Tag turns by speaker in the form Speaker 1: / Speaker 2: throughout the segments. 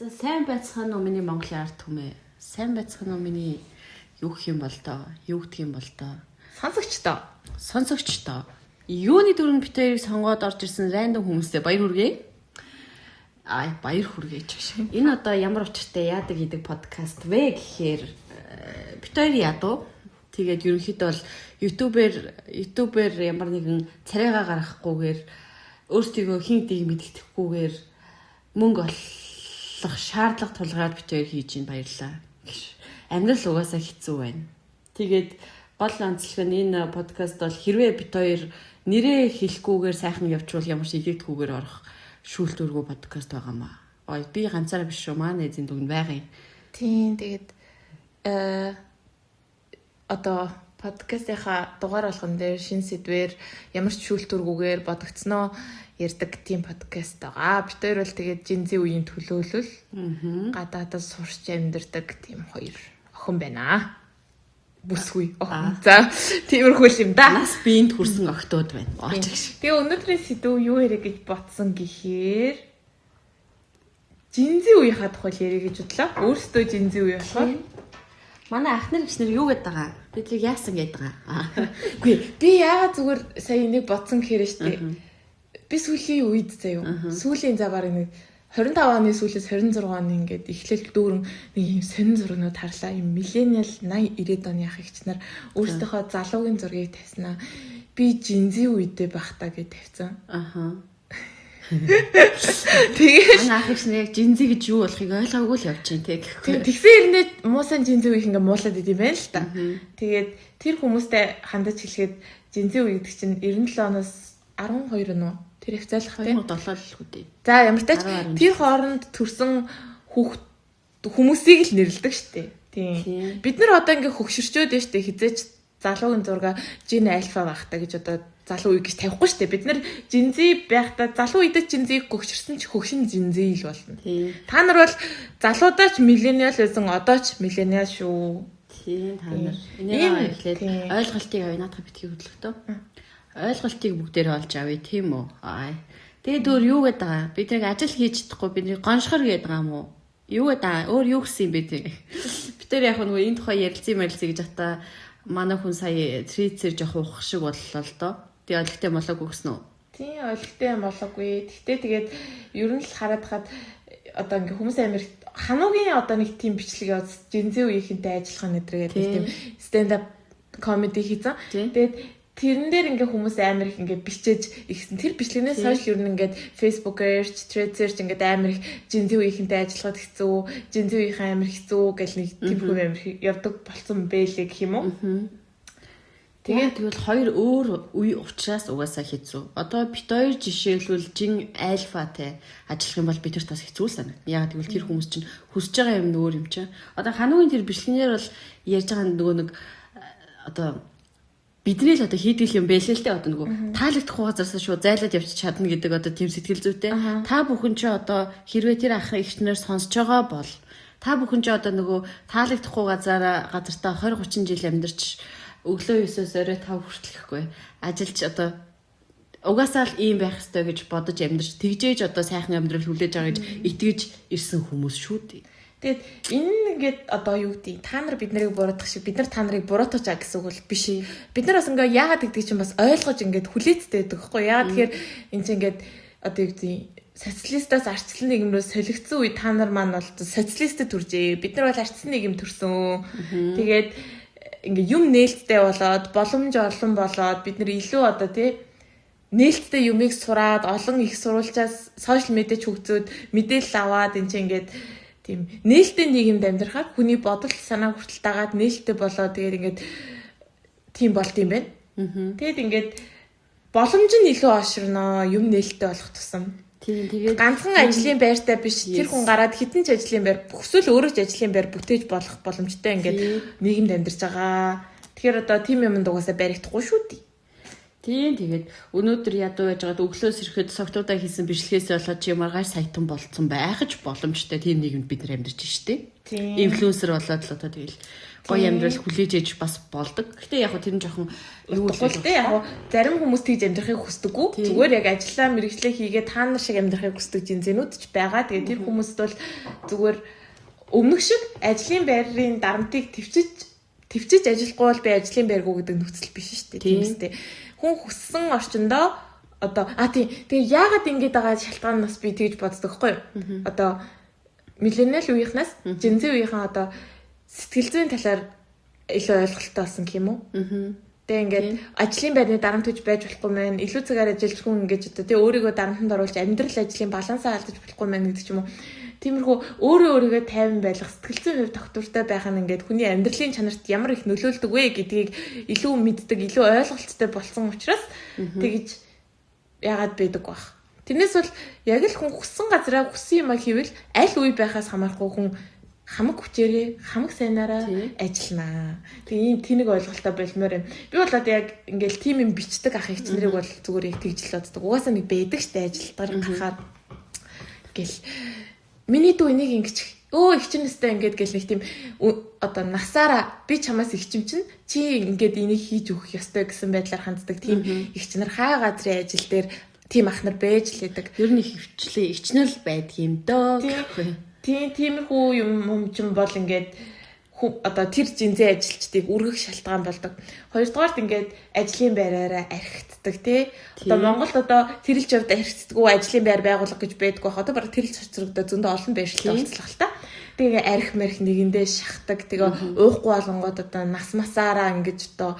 Speaker 1: За сайн байцгаана уу миний Монголын ард түмээ. Сайн байцгаана уу миний юу гэх юм бол тоо? Юу гэх юм бол тоо? Сонсогчдоо. Юуны дөрөв битэрийг сонгоод орж ирсэн рандом хүмүүстэй баяр хүргэе. Баяр хүргээж гэж. Энэ одоо ямар учиртай яадаг гэдэг подкаст вэ гэхээр битэр ядуу. Тэгээд ерөнхийдөө бол YouTube-ээр ямар нэгэн царайгаа гаргахгүйгээр өөрсдийгөө хин дэг мэддэхгүйгээр мөнгө олох шаардлага тулгаад битээр хийж ин баярлаа. Амьдрал угаасаа хэцүү байна. Тэгээд гол онцлог нь энэ подкаст бол хэрвээ битээр нэрээ хэлэхгүйгээр сайхан явуул ямар ч игэгдэхгүйгээр орох шүүлтүүргүй подкаст байгаамаа. Би ганцаараа биш шүү. Маань эзэн дүгн байгаа юм.
Speaker 2: Тийм тэгээд одоо подкастынхаа дугаар болгон дээр шинэ сэдвээр ямар ч шүүлтүүргүйгээр бодогдсноо ярддаг тийм подкаст байгаа. Бид хоёр бол тэгээд жинзээ үеийн төлөөлөл гадаадд сурч амьдардаг тийм хоёр охин байна. Бүсгүй охин. За тиймэрхүү юм да.
Speaker 1: Нас биеинд хүрсэн охтууд байна.
Speaker 2: Тэгээ өнөөдрийн сэдв юу ярих гэж бодсон гэхээр жинзээ үеийнхаа тухай ярих гэж бодлоо. Өөрөөсөө жинзээ үе болохоор
Speaker 1: манай ахнар гिचнэр юу гэдэг байгаа? Бидрийг яасан гэдэг байгаа.
Speaker 2: Үгүй би яагаад зүгээр сая энийг бодсон гэхээр штэ. Би сүүлийн үед заяа. Сүүлийн заваар нэг 25 оны сүүлээс 26 оны ингээд эхлэл дүүрэн нэг юм сонин зургнууд харлаа. Юм миллениал 80 90-ад оны ах ихчнэр өөрсдийнхөө залуугийн зургийг тавьснаа. Би жинзээ үедээ байхдаа гэж тавьсан. Тэгээд
Speaker 1: манай ах ихчнэр яг жинзээ гэж юу болохыг ойлгоогүй л явж байна те.
Speaker 2: Тэгсэн хэрнээ муусан жинзээ үеийг ингээд муулаад идэв байна л та. Тэгээд тэр хүмүүстэй хандаж хэлэхэд жинзээ үе гэдэг чинь 97 оноос 12 нь тэр их зайлах те
Speaker 1: 2007 л хүүдээ.
Speaker 2: За ямар тач тэр хооронд төрсэн хүмүүсийг л нэрлэдэг штэ. Тийм. Бид нар одоо ингээ хөгшөрчөөд байна штэ. Хизээч залуугийн зурга жин альфа байхтаа гэж одоо залуу үе гэж тавихгүй штэ. Бид нар жинзээ байхдаа залуу үедээ жинзээг хөгшөрсөн ч хөгшин жинзээ л болно. Та нар бол залуудаач миллениал байсан, одоо ч миллениал шүү.
Speaker 1: Тийм та нар. Энийг эхлээд ойлголтыг авъя наадах битгий хөдлөхдөө. Ойлголтыг бүгдээрээ олж авъя тийм үү? Тэгээд өөр юу гэдэг байгаа? Бид нэг ажил хийж чадахгүй бидний гоншхор гэдэг байгаа юм уу? Юу гэдэг? Өөр юу гэсэн юм бэ тэг? Бид тэр яг нөгөө энэ тухай ярилцъя гэж хата манай хүн сая трицер жоох ухах шиг боллоо л доо. Тэгээ ойлгохтой болоогүй гэсэн үү?
Speaker 2: Тийм ойлгохтой болоогүй. Гэхдээ тэгээд ер нь л хараад хаад одоо ингээ хүмүүс амир хануугийн одоо нэг тийм бичлэг явуулсан жинзээ үеийнхэнтэй ажиллах нэтргээд нэг тийм stand up comedy хийсэн. Тэгээд тэрэн дээр ингээ хүмүүс амар их ингээ бичээж ихсэн. Тэр бичлэгнээс хойш ер нь ингээ Facebook-ээр Threads-ээр ингээ амар их жинзээ үеийнхэнтэй ажиллахад хэцүү, жинзээ үеийнхэн амар хэцүү гэл нэг тиймэрхүү амар явдаг болсон байлээ гэх юм уу?
Speaker 1: Тэгээд тэгвэл хоёр өөр үе учраас угаасаа хэцүү. Одоо бит хоёр жишээлбэл жин альфатай ажиллах юм бол бид нар тас хэцүү санаа. Яг тэгвэл тэр хүмүүс чинь хүсэж байгаа юм өөр юм чинь. Одоо хануугийн тэр бичлэгнэр бол ярьж байгаа нөгөө нэг одоо бидний л одоо хийдэг юм бэлээ л дээ одоо нөгөө таалагдахгүй газараас шууд зайлаад явчих чадна гэдэг одоо тийм сэтгэл зүйтэй. Та бүхэн ч одоо хэрвээ тэр ах ихчнэр сонсож байгаа бол та бүхэн ч одоо нөгөө таалагдахгүй газартаа 20 30 жил амьдарч өглөө 9-оос орой 5 хүртэлхгүй ажиллаж одоо угаасаа л ийм байх ёстой гэж бодож амьдарч тэгжээж одоо сайхан амьдрал хүлээж байгаа гэж итгэж ирсэн хүмүүс шүү дээ.
Speaker 2: Тэгээд энэ ингээд одоо юу гэдэг та нар бид нарыг буруутгах шиг бид нар та нарыг буруутгаж байгаа гэсэн үг бол биш. Бид нар бас ингээ яагаад гэдгийг чинь бас ойлгож ингээд хүлээцтэй байдаг хгүй яагаад тэгэхээр энэ чинь ингээд одоо юу гэдэг социалистаас арчлан нийгэмрөө солигдсон үе та нар маань бол социалистэд төржээ. Бид нар бол арчлан нийгэм төрсөн. Тэгээд ингээ юм нээлттэй болоод боломж олон болоод бид нар илүү одоо тий нээлттэй юмыг сураад олон их сурвалжаас сошиал медиач хөгжөөд мэдээлэл аваад энэ чинь ингээд тийм нээлттэй нийгэмд амьдрахаар хүний бодол санаа хүртэл дагаад нээлттэй болоо тэгээд ингээд тийм болт юм байна. Тэгээд ингээд боломж нь илүү оширноо юм нээлттэй болох тусам.
Speaker 1: Тийм тэгээд
Speaker 2: ганцхан ажлын байртай биш тэр хүн гараад хитэн ч ажлын байр бүхсэл өөрөө ч ажлын байр бүтээж болох боломжтой ингээд нийгэмд амьдарч байгаа. Тэгэхээр одоо тийм юмд угаасаа баригдахгүй шүү дээ.
Speaker 1: Тийм тэгээд өнөөдөр ядуу байж байгаад өглөөс ирэхэд согтуудаа хийсэн бичлэгээс болоод чи маргааш саятан болцсон байх ч боломжтой тийм нийгэмд бид нар амьдарч штэ.
Speaker 2: Тийм.
Speaker 1: Инфлюенсер болоод л одоо тэгэл гоё амьдрал хүлээж ээж бас болдог. Гэтэ яг хөө тэр нь жоохон
Speaker 2: юу л дээ яг зарим хүмүүс тэгж амьдрахыг хүсдэггүй. Зүгээр яг ажиллаа мэрэгчлээ хийгээ та нар шиг амьдрахыг хүсдэг жинзэнүүд ч байгаа. Тэгээд тэр хүмүүст бол зүгээр өмнөх шиг ажлын байрын дарамтыг төвчж ажиллахгүй бол би ажлын байргуу гэдэг нөхцөл биш шүү дээ. Тийм үстэй. Хүн хүссэн орчиндоо одоо тийм тэгээ яагаад ингэж байгаа шалтгаан нь бас би тэгж боддог хгүй юу? Одоо миллениал үеийнхнаас жинзэн үеийнхэн одоо сэтгэл зүйн талаар илүү ойлголттой болсон гэх юм уу? Тэгээ ингээд ажлын байрны дарамт гэж байж болохгүй мэн, илүү цагаар ажиллаж хүн ингэж одоо тэгээ өөрийгөө дарамтанд оруулж амьдрал ажлын балансаа алдаж болохгүй мэн гэдэг ч юм уу. Тиймэрхүү өөрийгөө тайван байлгах сэтгэл зүйн хувь тогтвортой байх нь ингээд хүний амьдралын чанарт ямар их нөлөөлдөг вэ гэдгийг илүү мэддэг, илүү ойлголттой болсон учраас тэгж яагаад байдаг бах. Тэрнээс бол яг л хүн хүссэн газараа хүссэн юм хийвэл аль үе байхаас хамаарахгүй хүн хамаг хүчээрээ хамаг сайнаараа ажиллана. Тэгээ ийм тэнэг ойлголттой болмоор юм. Би бол одоо яг ингээл тим юм бичдэг ах их нарыг бол зүгээр яг тэгж л боддог. Угаасаа нэг байдаг штэ ажилтгаар гарахаар гэл миний дүү энийг ингэж их чинээстэй ингээд гэл нэг тийм одоо насаараа би чамаас их чим чинь чи ингээд энийг хийж өгөх ёстой гэсэн байдлаар ханддаг тийм их чинэр хаа газрын ажил дээр тийм ах нар байж лээдэг.
Speaker 1: Ер нь их хвчлээ ичнэл байдаг юм доо гэхгүй.
Speaker 2: Тиймэрхүү юм ч бол ингээд одоо тэр жинзээ ажилчдыг үргэх шалтгаан болдог. Хоёрдугаарт ингээд ажлын байраараа архигддаг тий. Одоо Монголд одоо тэрэлж явд архигддаггүй ажлын байр байгуулах гэж байдгүй бах. Одоо баг тэрэлж хоцрогдоо зөндөө олон байршилтай болцлоо л та. Тэгээ архи марх нэгэндээ шахдаг. Тэгээ уухгүй болонгод одоо нас масаараа ингэж одоо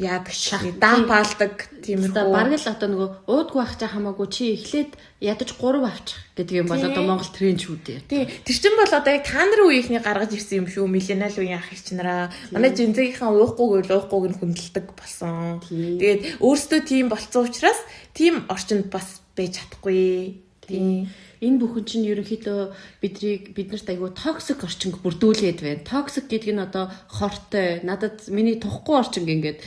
Speaker 2: яадаг даапаалдаг тиймэрхүү.
Speaker 1: Бараг л одоо нөгөө уудгүй авчих хамаагүй чи эхлээд ядаж 3 авчих гэдэг юм бол одоо Монгол тренд шүү дээ.
Speaker 2: Тий. Тэр чинь бол одоо яг та нарын үеийнхний гаргаж ирсэн юм шүү. Миллениал үеийн ах их чинараа. Манай жинзэгийнхэн уухгүйг нь хүндэлдэг болсон. Тэгээд өөрсдөө тийм болцсон учраас тийм орчинд бас байж чадахгүй.
Speaker 1: Тий. Энэ бүхэн чинь ерөнхийдөө биднэрт айгүй токсик орчинг бүрдүүлээд байна. Токсик гэдэг нь одоо хортой. Надад миний тухгүй орчинг ингээд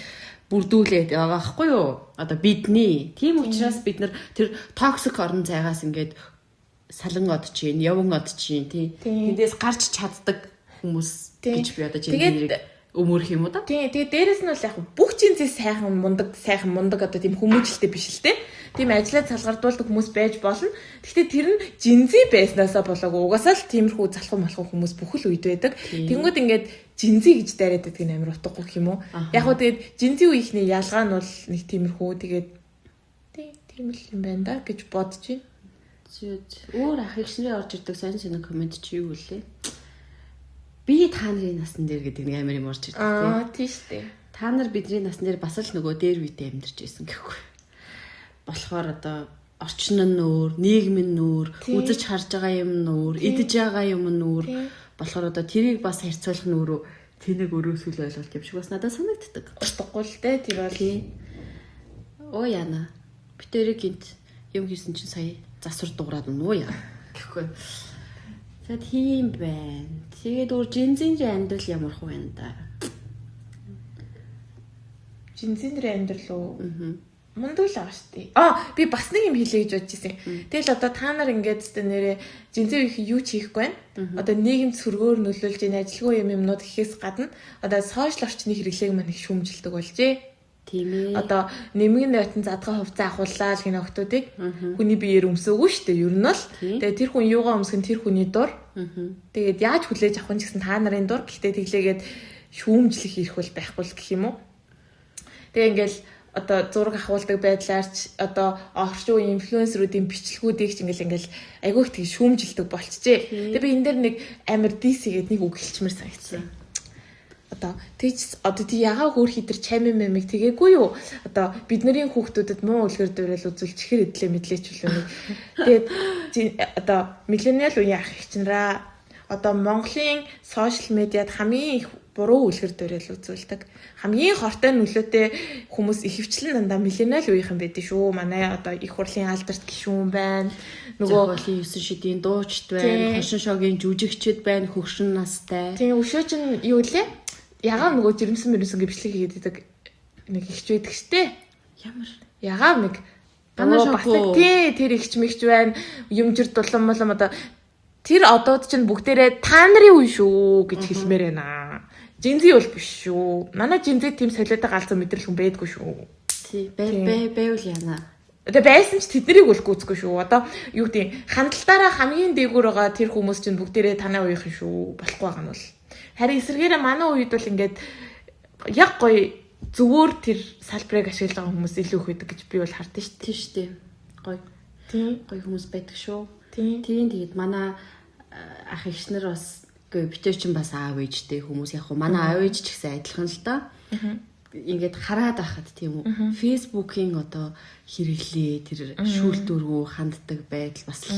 Speaker 1: бүрдүүлээд байгаа байхгүй юу? Одоо бидний. Тийм учраас бид нар тэр токсик орон зайгаас ингээд салан од чинь, яван од чинь тий. Тэндээс гарч чаддаг хүмүүс гэж би одоо жинзэрийг өмөрөх юм уу да?
Speaker 2: Тий. Тэгээ дээрэс нь бол яг бүх жинзээ сайхан мундаг одоо тийм хүмүүжлэлтэй биш л те. Тийм ажиллаа салгардуулдаг хүмүүс байж болно. Гэхдээ тэр нь жинзээ байснаасаа болоогүй. Угаасаа л тиймэрхүү залхуу малхуу хүмүүс бүхэл үед байдаг. Тэнгүүд ингээд жинзээ гэж дайраад байдаг нь амар утгагүй гэх юм уу? Яг хөө тэгээд жинзээ үеийнхний ялгаа нь бол нэг тиймэрхүү тэгээд тийм л юм байна да гэж бодож байна.
Speaker 1: Өөр ах ихшнээ орж ирдэг сайн комент чи юу гэлээ? Би та нарын насн дээр гэдэг нэг амар юм орж ирдэг
Speaker 2: тийм шүү дээ.
Speaker 1: Та нар бидний насн дээр бас л нөгөө дээр үедээ амьдарч байсан гэхгүй. Болохоор одоо орчин нь нүүр, нийгэм нь нүүр, үзэж харж байгаа юм нүүр, идэж байгаа юм нүүр. Болохоор одоо тэрийг бас харьцуулах нь өөрөө тэнэг өрөөсөл ойлголт юм шиг бас надад санагддаг.
Speaker 2: Утгагүй л дээ тэр бол.
Speaker 1: Оо яана. Би тэрийг гинт юм хийсэн чинь сая засвар дуурайд унуу яа. Гэхгүй. За тийм байна. Тэгээд өөр жинзийн амьдрал ямар хөө юм да.
Speaker 2: Жинзийн амьдрал уу? Мундаг л байгаа шүү дээ. Би бас нэг юм хэлье гэж бодож ирсэн. Тэгэл одоо та нар ингээд өстө нэрээ жинзээ их юу ч хийхгүй байна. Одоо нийгэмд сөргөөр нөлөөлж ийн ажилгүй юмнууд гэхээс гадна одоо сошиал орчны хэрэглээг маань их шүүмжилдэг болжээ.
Speaker 1: Тийм ээ.
Speaker 2: Одоо нэмгэн нотон задгаа хувцас ахууллаа л гин октоодыг хүний биеэр өмсөөгүй шүү дээ. Ер нь л. Тэгээ тэр хүн юугаа өмсгөн тэр хүний дур. Тэгээд яаж хүлээж авах нь гэсэн та нарын дур. Гэхдээ тэглээгээд шүүмжлэх ирэх бол байхгүй л гэх юм уу. Тэгээ ингээл одоо зураг ахуулдаг байдлаарч одоо орчин үеийн инфлюенсеруудын бичлэгүүдийг ч ингээл айгүй их тэг шүүмжилдэг болчихжээ. Тэгээ би энэ дээр нэг амар DC гэдэг нэг үг хэлчмээр санагдсан. Одоо тий ягаа хөөр хитэр чамин мэмиг тэгээгүй юу? Одоо бидний хүүхдүүдэд муу үлгэр дуурайл үзүүл чихэр идлээ мэдлээч үлээ. Тэгээд одоо миллениал үеийн ах ихчнэраа одоо Монголын сошиал медиад хамгийн их буруу үлгэр дуурайл үзүүлдэг. Хамгийн хортой нөлөөтэй хүмүүс ихэвчлэн дандаа миллениал үеийнхэн байдаг шүү. Манай одоо их хурлын алдарт гишүүн байна.
Speaker 1: Нөгөө болийн 9 шидийн дуучид байна. Хошин шогийн жүжигчд байна. Хөгшин настай.
Speaker 2: Тийм өшөө чинь юу лээ? Ягаа нөгөө жирэмсэн мөрөсөн гэвчлэг хийгээд байдаг нэг ихч байдаг штэ.
Speaker 1: Ямар
Speaker 2: ягаа нэг
Speaker 1: Гана
Speaker 2: бас
Speaker 1: шампу.
Speaker 2: тий тэр ихч мэгч байна. Юмжир дулам молом одоо тэр одууд чинь бүгдээрээ та нарын үе шүү гэж хэлмээр байна. Жинзи бол биш шүү. Манай жинзи тийм солиотой галзуу мэдрэл хүн байдгүй шүү.
Speaker 1: тий байвал яана.
Speaker 2: Одоо байсан ч тэднийг бол гүйцэхгүй шүү. Одоо юу гэдэг хандлтаараа хамгийн дээгүүр байгаа тэр хүмүүс чинь бүгдээрээ танаа үеийнхэн шүү. Болохгүй байгаа нь бол. Харин эсэргээрээ манай үед бол ингээд яг гоё зүгээр тэр салбарыг ашиглаж байгаа хүмүүс илүү их байдаг гэж би бол хардсан шүү дээ.
Speaker 1: Тий шүү дээ. Гоё.
Speaker 2: Тийм.
Speaker 1: Гоё хүмүүс байдаг шүү.
Speaker 2: Тийм.
Speaker 1: Тэгээд манай ах эгч нар бас битэр чинь бас аав ээжтэй хүмүүс яг хуу манай аав ээж ч гэсэн адилхан л да. Ингээд хараад байхад тийм үү. Фэйсбүүкийн одоо хэрэглээ тэр шүүлтүргүү ханддаг байдал бас л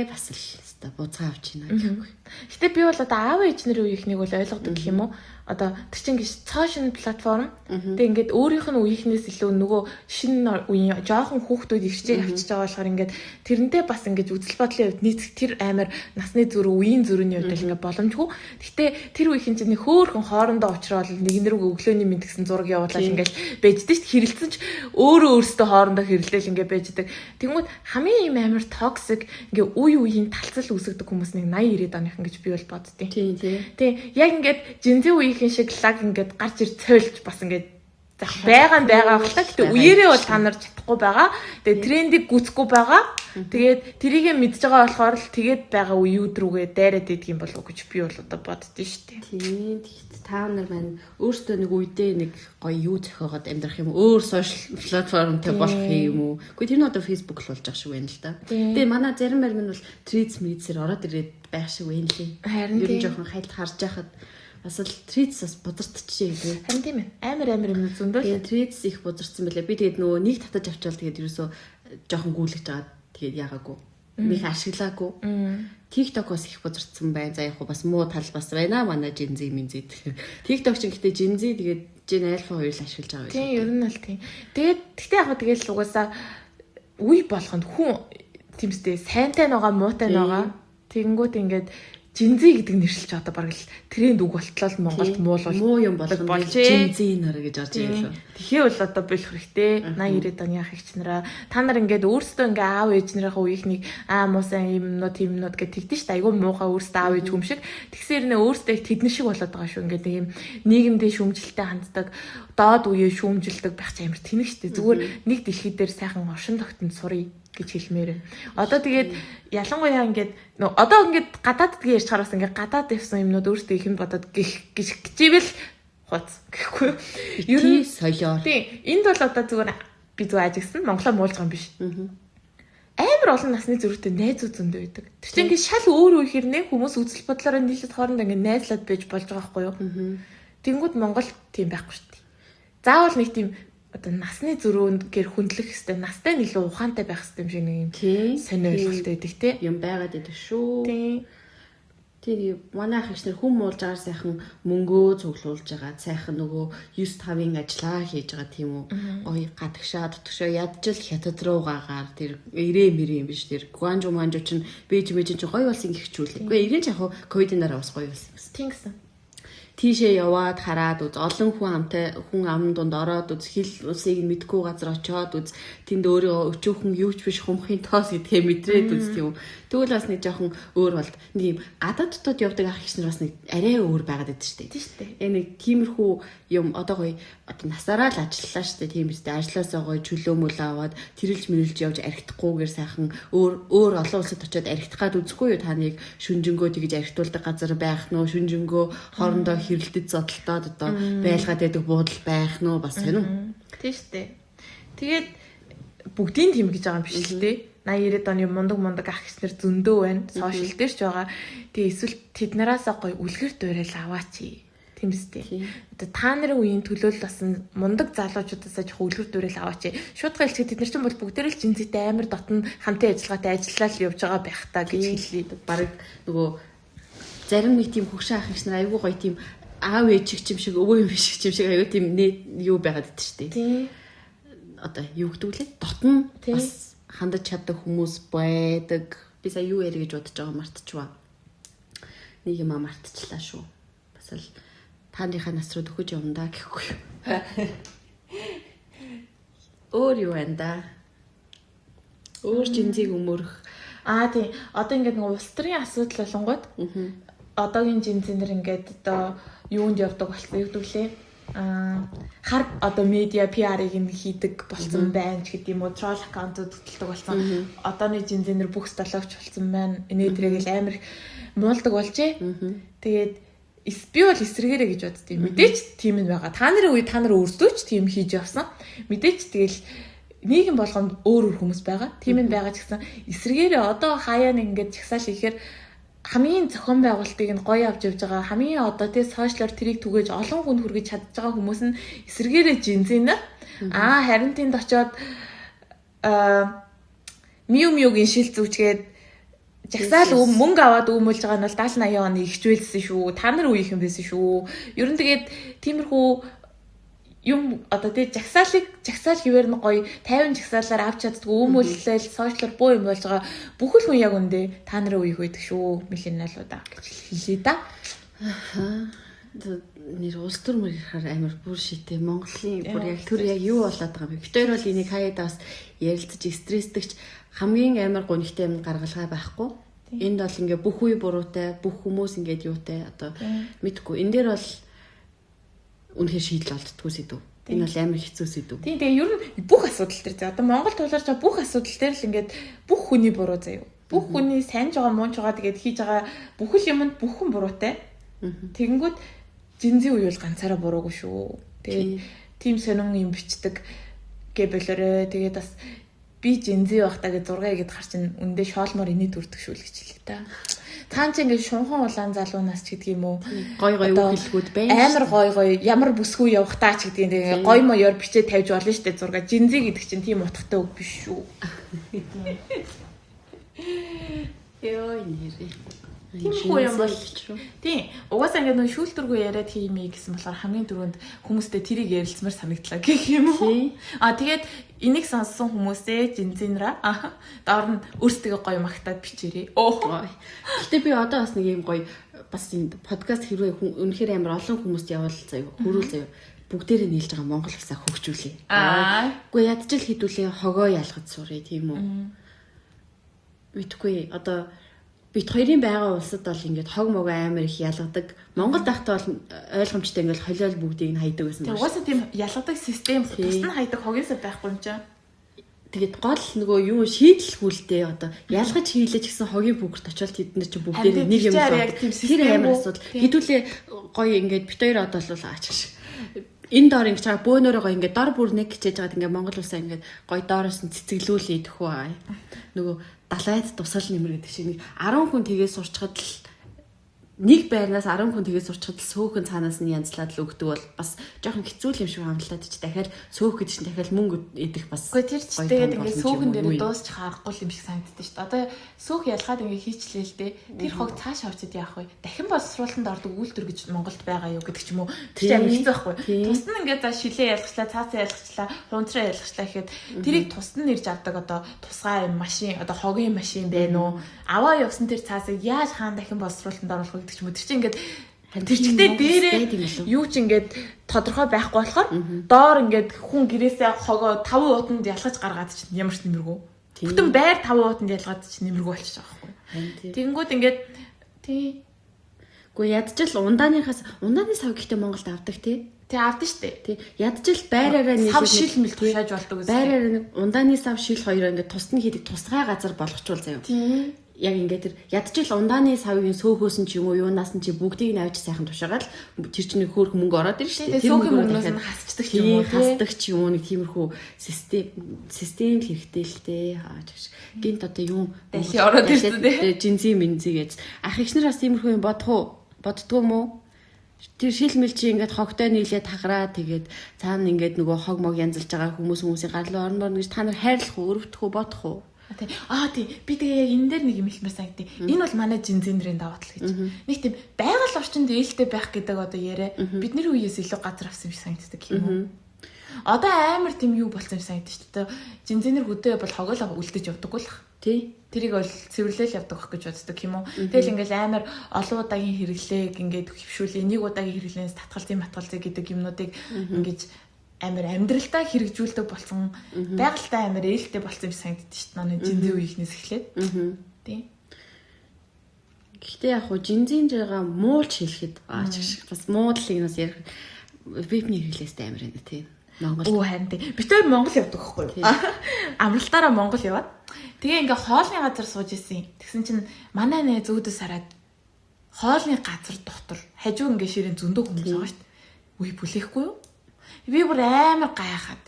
Speaker 1: бас л хэвээр буцаа авч байна гэхгүй.
Speaker 2: Гэтэ би бол одоо аав ээж нарын үеийнхнийг бол ойлгодог гэх юм уу? Одоо тэр чинь гэж цоошин платформ. Тэгээ ингээд өөрийнх нь үеийнхнээс илүү нөгөө шинэ үеийн жоохон хүүхдүүд ирчээ авчиж байгаа болохоор ингээд тэрнтэй бас ингээд үзэл бодлын хувьд нийцэх тэр амар насны зүрх үеийн зүрхний хувьд ингээд боломжгүй. Гэтэ тэр үеийн чинь хөөхөн хоорондоо уулзрал нэгнэрүүг өглөөний мэд гэсэн зураг явуулаад ингээд байждаг шүү дээ. Хэрэлцэн ч өөрөөсөө хоорондоо хэрэлдээл ингээд байждаг. Тэгмүүд хамгийн юм амар токсик ингээд үеийн талцал үүсгдэг хүмүүс нэг 80 90 оныхан гэж би бол боддیں۔ Тийм. Яг ингээд жинзи үеийн шиг лаг ингээд гарч ир цойлж бас ингээд байгаа багтаа. Гэтэ үеэрээ бол та нар чадахгүй байгаа. Тэгээ трендийг гүцэхгүй байгаа. Тэгээд тэрийгэ мэдж байгаа болохоор л тэгээд байгаа үеуд рүүгээ дайраад идэх юм болов уу гэж би бол одоо боддیں шүү дээ.
Speaker 1: Тийм. Та нар маань өөрсдөө нэг үедээ нэг гоё юу зохиогоод амьдрах юм өөр сошиал платформтой болох юм уу? Гэхдээ тэр нь одоо Facebook л болж байгаа шиг байна л да. Тэгээ манай зарим барим нь бол Threads мэдсээр ороод ирээд байх шиг байна лээ.
Speaker 2: Харин
Speaker 1: тийм жоохон хайлт харж яхад бас л Threads бас бузартчихжээ гээ.
Speaker 2: Харин тийм ээ. Амар юм зөндөө.
Speaker 1: Тэгээ Threads их бузарсан байлаа. Би тэгээд нөгөө нэг татаж авчаал тэгээд ерөөсөө жоохон гүйлгэж байгаа. Тэгээд яагаагүй. Нэг ашиглаагүй. TikTok бас их бузартсан байна. За яг хуу бас муу тал бас байна. Манай Gen Z минзэд. TikTok ч гэхдээ Gen Z тэгээд Gen Alpha хоёр л ашиглаж байгаа байх.
Speaker 2: Тийм, ер нь бол тийм. Тэгээд гэхдээ яг тэгэл угаасаа үе болгонд хүн тиймстэй сайнтай байгаа, муутай байгаа. Тэгэнгүүт ингээд Жинзи гэдэг нэршилж одоо бараг л тренд үг болтлоо Монголд
Speaker 1: муу юм болгох Жинзи нар гэж орж ирлээ.
Speaker 2: Тэхээ бол одоо болох хэрэгтэй. 80 90 оны ах ихч нараа та нар ингээд өөрсдөө ингээ аав ээж нарынхаа үеийнхнийг муусан юмнууд тиймнүүд гэж тэгдэж ш. Айгүй муухай өөрсдөө аав ээж юм шиг. Тэгсээр нэ өөрсдөө их тэдэн шиг болоод байгаа шүү. Ингээд ийм нийгэмдээ шүүмжлэлтэй ханддаг, доод үеэ шүүмжилдэг байх ч амар тэнэг штэ. Зүгээр нэг дэлхий дээр сайхан оршин тогтонд сурыг гэж хэлмээр. Одоо тэгээд ялангуяа ингээд одоо ингээд гадаадд ярьж хараас ингээд гадаад явсан юмнууд өөртөө ихэнд бодоод гिचвэл хуц гэхгүй.
Speaker 1: Ер нь соёор.
Speaker 2: Тийм. Энд бол одоо зүгээр би зүгээр ажигсан Монголоо муулж байгаа юм биш. Амар олон насны зүрхтэй найзууд зөндөө байдаг. Тэр чинь ингээд шал өөр үеэр нэ хүмүүс үзэл бодлороо нийлээд хоорондоо ингээд найзлаад байж болж байгаа байхгүй юу? Тэнгүүд Монгол тийм байхгүй шүү дээ. Заавал нэг тийм одоо насны зөрөөнд гэр хүндлэх хэвээр настай нь илүү ухаантай байх хэвээр юм шиг нэг юм сонио ойлголттой байдаг те
Speaker 1: юм байгаад байдаг шүү. Тийм манай ах ихнэр хүм муулж агаар сайхан мөнгөө цуглуулж байгаа сайхан нөгөө 9-5-ын ажиллаа хийж байгаа тийм үү гоё гадагшаа дотгошоо ядчил хятад руугаагаар тэр ирээ юм биш тэр гуанжу манжу чинь бэж чинь гоё болсон гихчүүлээ. Үгүй ирэн ч яг ковидын дараа бас гоё болсон гэсэн.
Speaker 2: Тийм гэсэн.
Speaker 1: Тийшээ яваад хараад үз олон хүн ам донд ороод үз хил усыг мэдгүй газар очоод үз тэнд өөрөө өчөөхөн юу ч биш хумхын тоос гэдгээ мэдрээд үз тийм. Тэгвэл бас нэг жоохон өөр болд. Нэг юм гадаад дотоод явдаг ах ихнэр бас нэг арай өөр байгаад байдаг шүү дээ.
Speaker 2: Тийм шүү дээ.
Speaker 1: Нэг тиймэрхүү юм одоо гоё одоо насаараа л ажиллалаа шүү дээ. Тийм үстэй ажлаасаа гоё чөлөө мөл аваад тэрэлж мэрэлж явж архитахгүйгээр сайхан өөр олон улсад очиод архитахад үзэхгүй юу та нэг шүнжэнгөө тэгж архитуулдаг газар байх нь шүнжэнгөө хоорондоо хэрэлдэд зодтолтоод одоо байлгаад байдаг буудал байх нь бас сонирн.
Speaker 2: Тийм шүү дээ. Тэгээд бүгдийн тийм гэж байгаа юм биш л дээ. 80 90 оны мундаг ах ихнэр зөндөө байна. Сошиал дээр ч байгаа. Тэгээ эсвэл тэднээсээ гоё үлгэр дуурайл аваач. Тийм үстэй. Одоо та нарын үеийн төлөөлөл басан мундаг залуучуудаасаа жоо үлгэр дуурайл аваач. Шууд хэлчихээ тэд нар ч бол бүгдээрээ л жинзэтэй амар дотн хамтын ажиллагаатай ажиллаад явж байгаа байх та гэж хэллий.
Speaker 1: Бараг нөгөө зарим нэг тийм хөгшин ах ихнэр айгүй гоё тийм аав ээж юм шиг өвөө юм биш юм шиг айгүй тийм юу байгаад идэв шүү дээ.
Speaker 2: Тийм.
Speaker 1: Одоо юу гэдэг вэ? Дотн бас хандаж чаддаг хүмүүс байдаг. Би сая юу яри гэж бодож байгаа мартчихваа. Нэг юм мартчихлаа шүү. Бас л тааныхаа нас руу төхөж явна да гэхгүй. өөр юу байна да? Өөр жинзийг өмөрөх.
Speaker 2: Тийм. Одоо ингээд нэг улс төрийн асуудал болонгууд одоогийн жинзэнэр ингээд одоо юунд явдаг болсон юу гэвэл хар одоо медиа PR-ыг нь хийдэг болсон байна ч гэдэм үү, troll аккаунтууд хөтэлдэг болсон. Одооны жинзэнэр бүх стологч болсон байна. Энэдрийг л амар муулдаг болжээ. Тэгээд би бол эсрэгээрээ гэж боддtiin. Мэдээч тийм нь байгаа. Та нарын үе та нар өөрсдөө ч тийм хийж явсан. Мэдээч тэгэл нийгэм болгонд өөр хүмүүс байгаа. Тийм нь байгаа ч гэсэн эсрэгээрээ одоо хаяа нэг ингээд жагсаал ихээр хамгийн зохион байгуулалтыг нь гоё авч явж байгаа. Хамгийн одоо тий сошиалор тэрийг түгээж олон хүнд хүргэж чадж байгаа хүмүүс нь эсрэгээрээ жинзэнэ. Харин тэнд очоод миугийн шил зүчгээд жагсаал мөнгө аваад өмүүлж байгаа нь бол 70-80 оны ихчвэлсэн шүү. Та нар үеийнхэн байсан шүү. Ер нь тэгээд тиймэрхүү юм одоо тий жагсаал хэвээр нь гоё 50 жагсаалаар авч чаддгүй өмүүлэл сошиалор буу юм болж байгаа бүхэл хүн яг үндэ та нарын үеийг байдаг шүү. Миллениалуудаа гэж хэлээ да.
Speaker 1: Нэр улс төр мөр ярихаар амар бүр шитэй. Монголын бүр яг төр яг юу болоод байгаа юм бэ? Бид хоёр бол энийг хаяад бас ярилцаж стрессдэгч хамгийн амар гонхтой юм гаргалгаа байхгүй. Энд бол ингээ бүх үе буруутай, бүх хүмүүс ингээд юутай одоо мэдгүй. Энэ дээр бол үнэхээр шийдэл олддгүй сэдв. Энэ бол амар хэцүү сэдв.
Speaker 2: Тийм тэгээ ер нь бүх асуудал төр зэ. Одоо Монгол тулгарч байгаа бүх асуудал дээр л ингээд бүх хүний буруу заяа. Бүх хүний сайн ч байгаа муу ч байгаа тэгээд хийж байгаа бүхэл юмд бүх хүн буруутай. Тэгэнгүүт жинзийн үе бол ганцаараа буруугүй шүү. Тэгээд тим сонин юм бичдэг гэ болоорой. Тэгээд бас би жинзи байхдаа гэж 6 игээд гарч ин үндэ шоолмоор иний төрдөг шүү л гэж хэлээ та. Таан ч ингээд шунхан улаан залуунаас ч гэдэг юм уу.
Speaker 1: Гой үгэлгүүд байна.
Speaker 2: Амар гой ямар бүсгүй явах таа ч гэдэг ингээд гой моёор бичээ тавьж болно штэ 6. Жинзи гэдэг чинь тийм утгатай үг биш шүү.
Speaker 1: Ёо нэрээ.
Speaker 2: Тийм хүү юм бол тийм угаасаа ингээд нөө шүүлтүргүй яриад хиймээ гэсэн болохоор хамгийн түрүүнд хүмүүстэй тэрийг ярилцмаар санагдлаа гэх юм уу. Тэгээд энийг сонссон хүмүүсээ жинзинра доор нь өөрсдөө гоё магтаад бичээрэй.
Speaker 1: Гэтэ би одоо бас нэг юм гоё бас энэ подкаст хэрвээ үнэхээр амар олон хүмүүст явуул заяа хөрүүл заяа бүгдээрээ нийлж байгаа монгол улсаа хөгжүүлээ. Үгүй ядчил хідүүлээ хогоо ялгаж сурыг тийм үү. Мэдгүй одоо бит хоёрын байгаа улсад бол ингээд хог мог амар их ялгадаг. Монголд ахтаа бол ойлгомжтой ингээд холиол бүгдийг нь хайдаг байсан.
Speaker 2: Тэгээ угаасаа тийм ялгадаг систем тус нь хайдаг хогийнсаа байхгүй юм чинь.
Speaker 1: Тэгээд гол нөгөө юу шийдэлгүүлтэй одоо ялгаж хийлээч гэсэн хогийн бүгд очиод тэднэр чинь бүгдээ нэг юм байна. Тэр амар асуудал. Хэдүүлээ гоё ингээд бит хоёр одоо л аач. Энэ доор ингэж байгаа бөөнөрөө гоё ингээд дор бүр нэг хичээж байгаад ингээд Монгол улсаа ингээд гоё доороос нь цэцэглүүлээ тэхүү аа. Нөгөө далайд тусал нэмэр гэдэг шиг нэг 10 хүн тгээс сурчхад л нэг байрнаас 10 хүн тгээс сурчхад л сөөхөн цаанаас нь янзлаад л өгдөг бол бас жоохон хэцүү юм шиг хамтлаад чи дахиад сөөх гэдэг чинь дахиад мөнгө идэх бас.
Speaker 2: Гэхдээ тэр ч тэгээд ингээд сөөхөн дээр дуусч харахгүй юм шиг санагддаг шүү дээ. Одоо сөөх ялгаад ингээд хийчлээ л дээ. Тэр хог цааш авчид яах вэ? Дахин боловсруулалтанд ордог үйлдвэр гэж Монголд байгаа юу гэдэг ч юм уу. Тэр чинь амар хэцүү байхгүй. Тус нь ингээд за шилээ ялгачлаа, цаасаа ялгачлаа, хунцраа ялгачлаа гэхэд тэрийг тус нь нэрж авдаг одоо тусгай машин, одоо хогийн машин байна уу? Аваа явсан тэр цаасыг яаж хаан дахин боловсруулалтанд оруулах гэдэг ч юм уу. Тэр чинь ингээд тэр чигтээ дээрээ юу ч ингээд тодорхой байхгүй болохоор доор ингээд хүн гэрээсээ хогоо 5 уутанд ялгаж гаргаад чинь ямар ч нэмэргүй. Бүтэн байр 5 уутанд ялгаад чинь нэмэргүй болчихж байгаа байхгүй. Тэгэнгүүт ингээд тий.
Speaker 1: Гэхдээ ядчил ундааны сав гэхдээ Монголд авдаг тий.
Speaker 2: Тий авдаг штэ.
Speaker 1: Тий. Ядчил байраараа нэг
Speaker 2: сав шил мэл тушааж болдог гэсэн.
Speaker 1: Байраараа ундааны сав шил хоёроо ингээд тусны хийдэг тусгай газар болгочвол заяа.
Speaker 2: Тий.
Speaker 1: Яг ингээд тэр ядчил ундааны савын сөөхөөс нь ч юм уу юунаас нь чи бүгдийг нь авч сайхан тушаагаад тэр чинь хөөх мөнгө ороод ирж штэ.
Speaker 2: Тэр мөнгөөс нь хасчдаг ч юм уу,
Speaker 1: хасдаг ч юм уу нэг тиймэрхүү систем хэрэгтэй л дээ. Хаач. Гинт одоо юу
Speaker 2: дахи ороод ирсэн дээ.
Speaker 1: Жинзи минзи гэж. Ах ихнэр бас тиймэрхүү юм боддгоо юм уу? Тэр шил мэл чи ингээд хогтой нийлээд таграа тэгээд цаана ингээд нөгөө хог мог янзалж байгаа хүмүүсийн гарлуу орноор гэж та нар хайрлах уу, өрөвдөх үү, бодох уу?
Speaker 2: Тий. Би тэгээ яг энэ дээр нэг юм хэлмээр санагдав. Энэ бол манай жинзэндрийн даваа тал гэж. Нэг тийм байгаль орчинд ээлтэй байх гэдэг одоо яриа бидний үеэс илүү газар авсан юм шиг санагддаг юм уу? Одоо амар тийм юу болсон юм санагдаж шүү дээ. Жинзэнэр хөдөө бол хоголоо үлдэж явдаг л.
Speaker 1: Тий.
Speaker 2: Тэрийг бол цэвэрлэл явдаг байх гэж боддог юм уу? Тэгэл ингээл амар олон удаагийн хэрэглээг ингээд хөвшүүлээ. Нэг удаагийн хэрэглээс татгалзын матгалзыг гэдэг юмнуудыг ингээд амар амьдралдаа хэрэгжүүлдэг болсон байгальтай амар ээлтэй болсон юм санагддаг шүү дээ. Манай жинзээ үеийнхнээс эхлээд. Тийм.
Speaker 1: Гэхдээ яг хуу жинзийн жагаа муулж хэлэхэд бас муудлыг бас ярих вебний хэрэглээстэй амар энэ тийм.
Speaker 2: Монгол. Харин тийм. Бид хоёр Монгол явдаг байхгүй юу? Амралтаараа Монгол яваад. Тэгээ ингээ хоолны газар сууж исэн. Тэгсэн чинь манай нэ зүүдээс хараад хоолны газар дотор хажуу ингээ ширээ зөндөө хүмүүс байгаа шүү дээ. Үе бүлэхгүй юу? Би бүр амар гайхаад.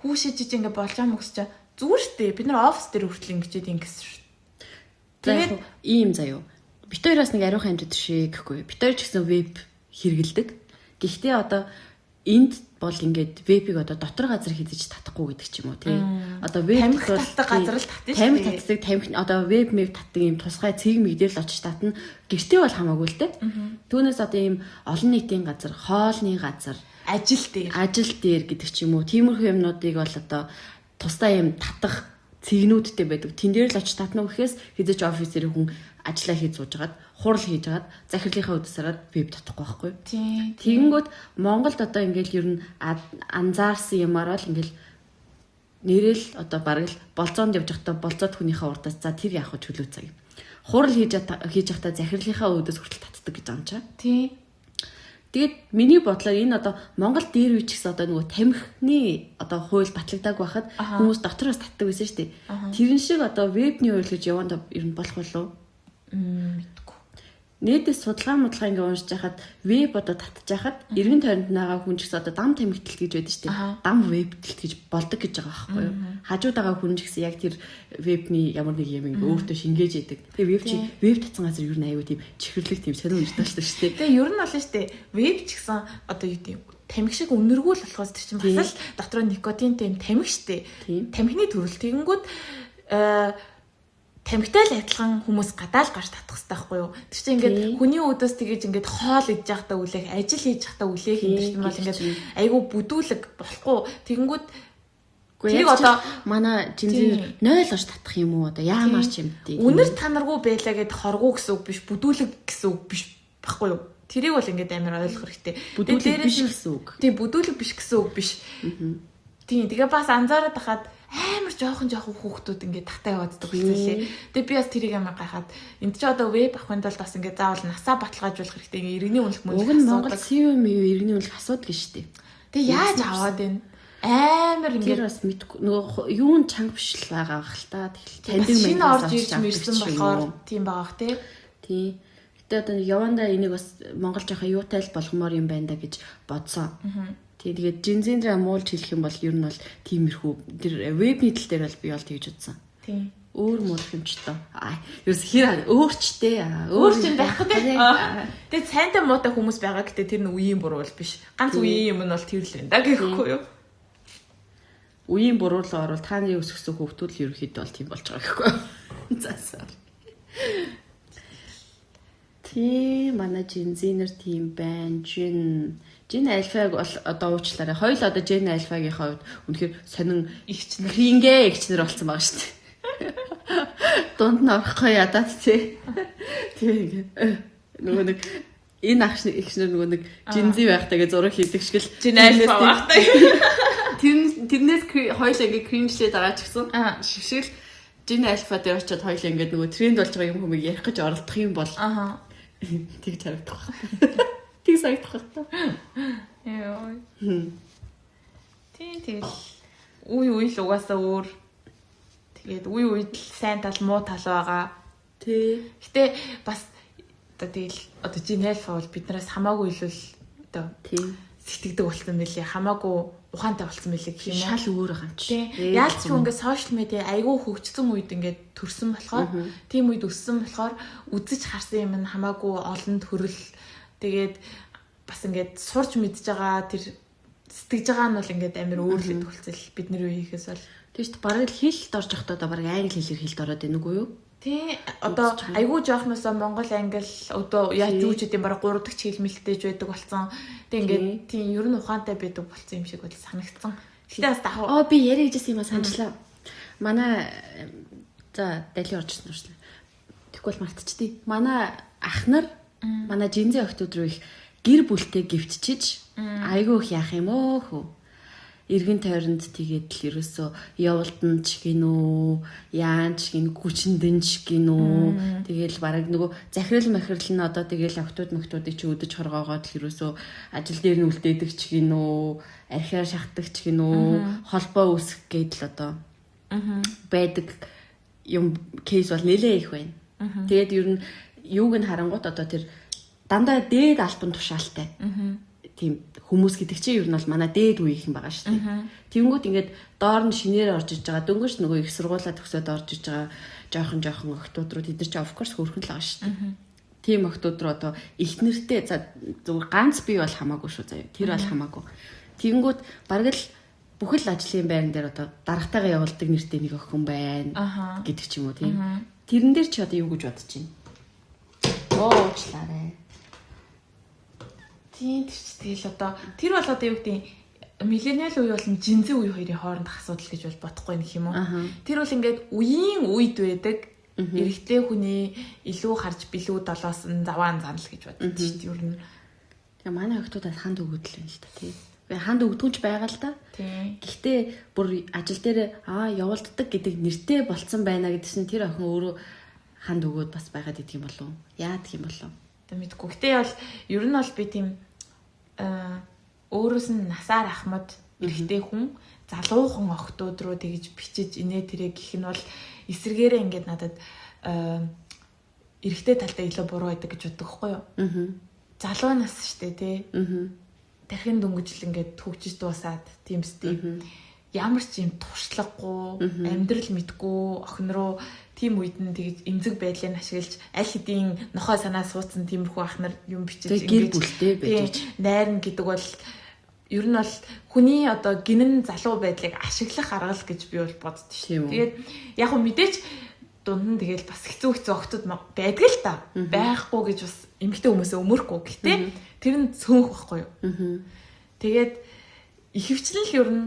Speaker 2: Хүүшиж ингээ болж байгаа мөксч зүгээр шүү дээ. Бид нар офис дээр хүртэл ингэчээд ингэсэн шүү.
Speaker 1: Тэгээд ийм заяо. Бид хоёроос нэг ариухан хэмжээд шиг гэхгүй. Бид хоёр ч гэсэн веб хэрэгэлдэг. Гэхдээ одоо энд бол ингээд вебийг одоо дотор газар хизэж татахгүй гэдэг ч юм уу тий. Одоо веб
Speaker 2: татдаг газар л татна шүү.
Speaker 1: Тамхи татдаг, тамхи одоо веб мэв татдаг юм тусгай цэг мэгдэл очиж татна. Гэртээ бол хамаагүй л тий. Түүнээс одоо ийм олон нийтийн газар, хоолны газар, ажил дээр гэдэг ч юм уу. Тиймэрхүү юмнуудыг бол одоо тусдаа юм татах цэгнүүдтэй байдаг. Тэн дээр л очиж татна гэхээс хизэж офис дээр хүн ажиллаа хийж сууж хагаад хурал хийж хагаад захирлынхаа үдээс хараад веб татахгүй байхгүй. Тэгэнгүүт Монголд одоо ингээл ер нь анзаарсан юмараа л ингээл нэрэл одоо бараг л болцоонд явж байхдаа болцоод хүнийхээ урдаас за тэр яах вэ чөлөө цаг. Хурал хийж байхдаа захирлынхаа үдээс хүртэл татдаг гэж байгаа юм чаа. Тийм. Тэгээд миний бодлоор энэ одоо Монгол дээр үе ч гэсэн одоо нөгөө тамхины одоо хууль батлагдаагүй байхад хүмүүс дотроос татдаг байсан шүү дээ. Тэрэн шиг одоо вебний хууль гэж яванда ер нь болох болов уу?
Speaker 2: Мэдгүй.
Speaker 1: Нийтээс судалгаа ингээ уншиж байхад веб одоо татж байхад эргэн тойронд байгаа хүн ч гэсэн одоо дам тамхитэлт гэж байдаг шүү дээ. Дам вебтэлт гэж болдог гэж байгаа байхгүй юу? Хажууд байгаа хүн ч гэсэн яг тэр вебний ямар нэг юм ингээ өөртөө шингээж яадаг. Тэгээ веб татсан газар ер нь аюу тийм чихэрлэг тийм сонир уншдаг шүү дээ.
Speaker 2: Тэгээ ер нь болно шүү дээ. Веб ч гэсэн одоо юу тийм тамхи шиг үнэргүй л болохоос тэр чинь бас л дотроо никотинтэй юм тамхи шүү дээ. Тамхины төрөл тэгэнгүүт тамхитай л адилхан хүмүүс гадаал гарч татах хэрэгтэй байхгүй юу? Тэр чинь ингээд хүний өдөөс тэгэж ингээд хоол идж явахдаа үлээх, ажил хийж явахдаа үлээх юм чинь бол ингээд айгүй бүдүүлэг болохгүй. Тэгэнгүүт
Speaker 1: тэрийг одоо манай жинзээр 0 орж татах юм уу? Одоо яамаар ч юм дээ.
Speaker 2: Үнэр танаргүй байлаа гэд хоргуу гэсэн үг биш, бүдүүлэг гэсэн үг биш байхгүй юу? Тэрийг бол ингээд амар ойлгох хэрэгтэй.
Speaker 1: Бүдүүлэг биш гэсэн үг.
Speaker 2: Тийм, бүдүүлэг биш гэсэн үг биш. Тийм, тэгээ бас анзаараад хахад амар жоохон хүүхдүүд ингээд татаа явааддаг хэлээ. Тэгээ би бас тэрийг амар гайхаад энд ч одоо веб авахын тулд бас ингээд заавал насаа баталгаажуулах хэрэгтэй. Ингээд иргэний үнэлэх мөн
Speaker 1: асуудаг. Монгол CV иргэний үнэлэх асуудаг шүү дээ.
Speaker 2: Тэгээ яаж аваад байна? Амар ингээд
Speaker 1: бас мэдгүй нөгөө юун чанга биш л байгаа хэл та.
Speaker 2: Таньдаг шинэ орж ирж мэрсэн болохоор тийм байгаах тий.
Speaker 1: Тий. Гэтэ одоо явандаа энийг бас монгол жоохон юутай л болгомоор юм байна да гэж бодсон. Тэгээд жинзийн дээр муулж хэлэх юм бол ер нь бол тиймэрхүү тэр вебний тал дээр бол би бол тэгж утсан.
Speaker 2: Тийм.
Speaker 1: Өөр муулах юм ч тоо. Ерөөс хэр өөрчтэй.
Speaker 2: Өөр чинь байхгүй тий. Тэгээд сайнтай муутай хүмүүс байгаа гэдэг тэр нь үеийн буруу бол биш. Ганц үеийн юм нь бол тэр л байна да гэхгүй юу?
Speaker 1: Үеийн буруулаа орвол та нарын өсгсөн хүүхдүүд л ерөөхдөө бол тийм болж байгаа гэхгүй юу? Заасаа. Тийм манай жинзинер тийм байна. Жин альфаг бол одоо уучлаарай. Хоёул одоо Жин альфагийн хувьд үнэхээр сонин
Speaker 2: игчнэр
Speaker 1: игчнэр болсон байгаа шүү дээ. Дунд нь орохгүй ядаад тий. Тийм нөгөө нэг энэ ах игчнэр нөгөө нэг жинзи байхтайгээ зураг хийдэг шиг л
Speaker 2: Жин альфа байхтай.
Speaker 1: Тэрнээс хоёул ингээ кринжлээд байгаа ч гэсэн шиг л Жин альфа дээр очиод хоёул ингээ нөгөө тренд болж байгаа юм хүмүүс ярих гэж оролдох юм бол тэгж харагдах байна. Тэг сагдах байна.
Speaker 2: Яа. Тэгэл үе л угаасаа өөр. Тэгээд үе сайн тал муу тал байгаа.
Speaker 1: Тий.
Speaker 2: Гэтэ бас одоо Жин альфа бол биднээс хамаагүй илүү л одоо
Speaker 1: тий
Speaker 2: сэтгэдэг болсон мөлий хамаагүй ухаантай болсон мөлий гэх юм уу?
Speaker 1: Шал өөр байгаа юм чи.
Speaker 2: Яалч юу ингээд сошиал медиа айгүй хөгжсөн үед ингээд төрсөн болохоор тийм үед өссөн болохоор үзэж харсан юм нь хамаагүй олонд хөрөл тэгээд бас ингээд сурч мэдж байгаа тэр сэтгэж байгаа нь бол ингээд амар өөр л төгөлцөл бидний үеийнхээс бол
Speaker 1: тийш бараг хэлд орж явахдаа одоо бараг англи хэлээр хэлд ороод байна уу юу?
Speaker 2: Тий одоо айгүй жоохносоо монгол англи одоо яаж юу ч гэдэм бараг 3 дахь хэл мэлтэйж байдаг болсон. Тэг ингээд тийм ер нь ухаантай байдаг болсон юм шиг бол санагдсан. Гэтэ бас даа.
Speaker 1: Би яриа гэжсэн юм санажлаа. Манай за дали орчихсон уу? Тэгвэл мартчихдээ. Манай ах нар манай жинзээ охтууд руу их гэр бүлтэй гівтчиж айгүй их яах юм өө хөө. эргэн тойронд тэгээд л ерөөсөө явуултан ч гинүү, яанч гин гүчэндэн ч гинүү. Тэгээл бараг нөгөө захирал махирал нь одоо тэгээл октоудыг чи өдөж хоргоогоод л ерөөсөө ажил дээр нь үлдээдэг ч гинүү, архиар шахдаг ч гинүү, холбоо үүсгэх гээд л одоо байдаг юм кейс бол нэлээ их байна. Тэгээд ер нь юуг нь харангуут одоо тэр дандаа дээд альбан тушаалтай. Тийм хүмүүс гэдэг чинь ер нь бол манай дээд үеийнх юм байгаа шүү дээ. Тэнгүүд ингээд доор нь шинээр орж иж байгаа. Дөнгөж нөгөө их сургуулаа төгсөөд орж иж байгаа жоохон охтууд руу тэд нар чинь of course хөөрхөн л байгаа шүү дээ. Тийм охтууд руу одоо их нэртэй зүгээр ганц бий бол хамаагүй шүү заяа. Тэр бол хамаагүй. Тэнгүүд бараг л бүхэл ажлын байран дээр одоо дарагтайгаа явуулдаг нэртэй нэг охин байна гэдэг ч юм уу тийм. Тэрэн дээр чи одоо юу гэж бодож байна? Уучлаарай.
Speaker 2: Тийм тэгэл одоо тэр бол одоо юу гэдэг миллениал үе болон жинзэн үе хоёрын хоорондох асуудал гэж бол бодохгүй нөх юм уу. Тэр бол ингээд үеийн үед байдаг эрэгтэй хүний илүү харж билүү долоос нь заваан занал гэж боддог шүү дээ. Ер нь
Speaker 1: тэгээ манай охтуудад ханд өгödөл байна л та тийм. Ханд өгдөгч байгаа л да. Гэхдээ бүр ажил дээр явуулддаг гэдэг нэртэй болцсон байна гэдгсэн тэр охин өөрөө ханд өгөөд бас байгаад идэг юм болов уу? Яадаг юм болов уу?
Speaker 2: Тэ мэдгүй. Гэхдээ бол ер нь бол би тийм өөрөөс нь насаар ахмад эрэгтэй хүн залуухан охтууд руу тэгж бичиж инээ тэрэ гэх нь бол эсэргээрээ ингээд надад эрэгтэй талдаа илүү буруу байдаг гэж боддог хгүй юу? Залуу нас штэ тий. Дахин дөнгөжл ингээд төгжиж дуусаад тийм сте. Ямар ч юм туршлагагүй, амьдрал мэдгүй охин руу тийм үед нь тэгж эмзэг байдлыг ашиглаж аль хэдийн нохой санаа суудсан тиймэрхүү ахнар юм бичиж
Speaker 1: ингээд бүлтэй байж
Speaker 2: найрна гэдэг бол ер нь бол хүний одоо гинэн залуу байдлыг ашиглах арга л гэж би бол боддог шүү. Тэгээд яг хөө мэдээч дунд нь тэгэл бас хэцүү охтууд байдаг л та. Байхгүй гэж бас эмэгтэй хүмүүсээ өмөрөхгүй. Гэтэ тэр нь цөөнх байхгүй юу. Тэгээд ихэвчлэн л ер нь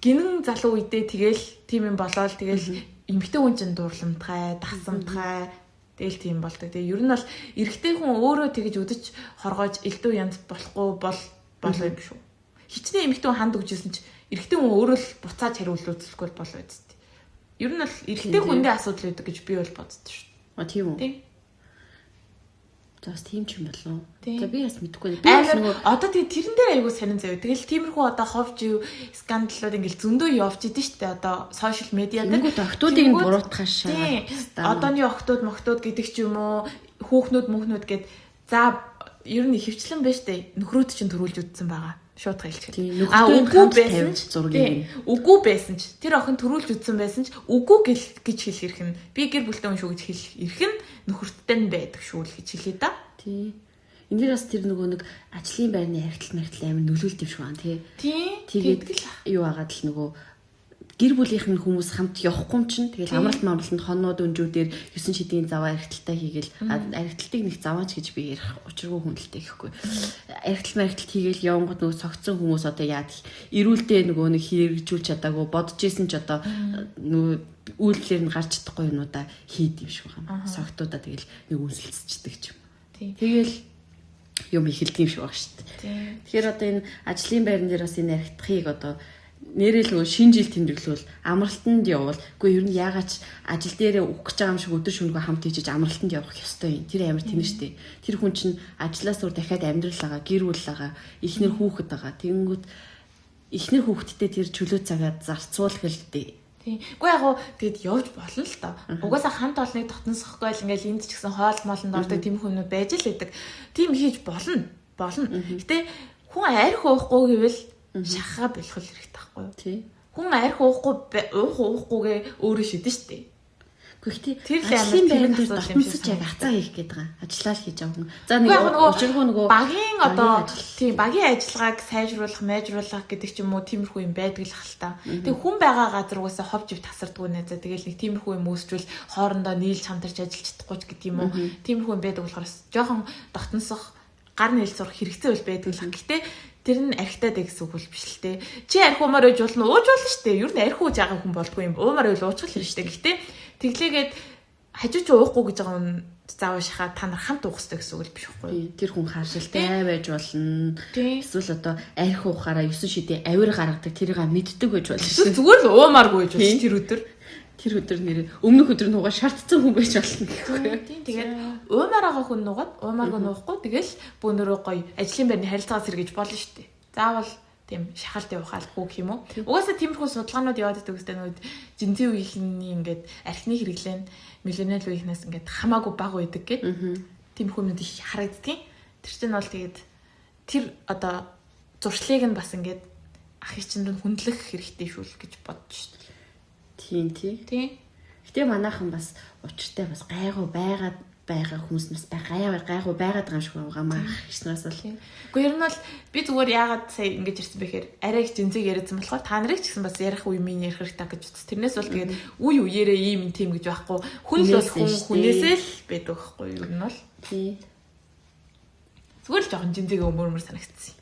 Speaker 2: гинэн залуу үедээ тэгэл тийм юм болоод тэгэл эмэгтэй хүн чинь дурламтгай, дасамтгай тэгэл тийм болдог. Тэгээ ер нь бол эрэгтэй хүн өөрөө тэгж өдөж хоргоож элдв янз болохгүй болоо юм шүү. Хичнээн эмэгтэй хүн ханд өгжсэн чи эрэгтэй хүн өөрөө л буцааж хариулуулцлахгүй болоо үст. Ер нь бол эрэгтэй хүндээ асуудал үүдэг гэж би бол боддог шүү.
Speaker 1: Тийм үү? Бас тийм ч юм болов. За би бас мэдэхгүй.
Speaker 2: Одоо тэрэн дээр айгуу сонин заяа. Тэгэл тиймэрхүү одоо ховж скандалууд ингээл зөндөө явж идэв штэ одоо сошиал медиа дээр.
Speaker 1: Тэнгүүд охтуудыг буруутгаашаа.
Speaker 2: Одооны охтууд гэдэг ч юм уу хүүхнүүд гэд за ер нь ихэвчлэн байна штэ. Нөхрөөд чинь төрүүлж үдсэн байгаа. Шууд хэлчих.
Speaker 1: Үгүй байсан ч зургийг.
Speaker 2: Үгүй байсан ч тэр охин төрүүлж үдсэн байсан ч үгүй гэж хэлэх ирэх нь би гэр бүлтэй хүн шүү гэж хэлэх ирэх нь нөхөрттэй нь байдаг шүү л гэж хэлээ да.
Speaker 1: Тий. Энд дээр бас тэр нөгөө нэг ажлын байрны харилцал амар нөлөөлт юм шиг байна тий. Тэгээд юу агаад л нөгөө гэр бүлийнх нь хүмүүс хамт явахгүй чинь тэгэл амралт мамралтанд хоноод өнжүүдээр 9 шидийн заваа архиталтаа хийгээл архиталтыг нэг заваач гэж би ярих учиргүй хүндэлтэй гэхгүй. Архиталт хийгээл явангууд нөгөө цогцсон хүмүүс одоо яад ирүүлдэ нөгөө нэг хэрэгжүүлж чадаагүй бодож исэн ч одоо нөгөө үйлдэлээр нь гарч чадахгүй юмудаа хийд юм шиг байна. Согтуудаа тэгэл нэг үнсэлцчихдэг ч юм. Тэгэл юм ихэлдэг юм шиг байна шүү дээ. Тэгэхээр одоо энэ ажлын байран дээр бас энэ архитектыг одоо нэрэл нөгөө шинэ жил тэмдэглэл амралтанд явбал үгүй ер нь яагаад ажил дээрээ өгөх гэж байгаа юм шиг өдөр шөнөгүй хамт хийж амралтанд явах ёстой юм. Тэр амар тэнэ штэ. Тэр хүн чинь ажлаас өөр дахиад амьдрал байгаа, гэр бүл байгаа, эхнэр хүүхэд байгаа. Тэгэнгүүт эхнэр хүүхэдтэй тэр чөлөө цагаа зарцуулах л дээ.
Speaker 2: Тийм. Үгүй яг гоо тэгэд явж болно л доо. Угаасаа хамт олныг дотносохгүй л ингээл энд ч гэсэн хоол моолнд ордог тийм хүмүүс байж л байдаг. Тийм хийж болно. Гэтэ хүн арх уухгүй гэвэл шахаа болох хэрэгтэй байхгүй юу?
Speaker 1: Тий.
Speaker 2: Хүн арх уухгүйгээ өөрөө шидэн штэ.
Speaker 1: Гэхдээ тэр ажлын байран дээр дотносч яг хацаа хийх гээд байгаа. Ажиллаа хийж байгаа хүн. За нөгөө
Speaker 2: багийн одоо тийм багийн ажиллагааг сайжруулах, майжруулах гэдэг ч юм уу тиймэрхүү юм байдаг л хальтаа. Тэг хүн байгаа газар угаасаа ховж ив тасардгүй нэ. За тэгэл нэг тиймэрхүү юм үүсчвэл хоорондоо нийлж хамтарч ажиллаж чадахгүй ч гэдэг юм уу. Тиймэрхүү юм байдаг болохоор жоохон дотносох, гар нийл сурах хэрэгцээ бол байдаг л. Гэхдээ тэр нь архитаад гэсэн үг бол биш л те. Чи архи уумаар ууж болно шүү дээ. Ер нь архи ууж байгаа хүн болдгүй юм. Уумаар уул уучих л шүү дээ. Гэхдээ тэглээгээд хажууч уухгүй гэж байгаа хүн заавал шахаад та нар хамт уух хэрэгтэй гэсэн үг л биш үгүй юу?
Speaker 1: Тэр хүн харшилтай байж болно.
Speaker 2: Тийм.
Speaker 1: Эсвэл одоо арх уухаараа 9 шидээ авир гаргадаг тэрийг мэддэг байж болно шүү.
Speaker 2: Зүгээр л уумааргүй байж болно тэр өдөр.
Speaker 1: Тэр өдөр нэр өмнөх өдөр нугаа шаардсан хүн байж болно гэхгүй юу?
Speaker 2: Тийм. Тэгээд уумаар байгаа хүн нугаад уумааргүй нуухгүй тэгэл бүүнөрөө гоё ажлын байрны харилцаа сэргийж болно шүү дээ. Заавал тийм шахалт явахаалгүй гэх юм уу? Угаасаа тиймэрхүү судалгаанууд яваад байдаг үстэй нүүд жинзээ үеийнхний ингээд архины хэрэглэн миллениал үеийнхнээс ингээд хамаагүй бага байдаг гэд. Тиймэрхүү юмнууд их харагддгийн. Тэр чинь бол тэгээд тэр одоо зуршлыг нь бас ингээд ах ичинд нь хүндлэх хэрэгтэй шүү л гэж бодож шүү дээ.
Speaker 1: Тийм. Гэтэ манайхан бас учиртай бас гайгүй байгаа хүмүүс бас гайгүй байгаад байгаа юм шиг байгаа маа ихснээс бол.
Speaker 2: Гэхдээ ер нь бол би зүгээр яагаад сая ингэж ирсэн бэхээр арай их зэнзэг яриадсан болохоор та нарыг ч гэсэн бас ярих үе минь ярих хэрэгтэй гэж үзсэн. Тэрнээс бол тэгээд үе үеэрээ ийм тийм гэж байхгүй. Хүн л бол хүнээсээ л байдаг байхгүй юу ер нь бол.
Speaker 1: Тий.
Speaker 2: Зүгээр л жоохон зэнзэгээ өмөрмөр санагдсан.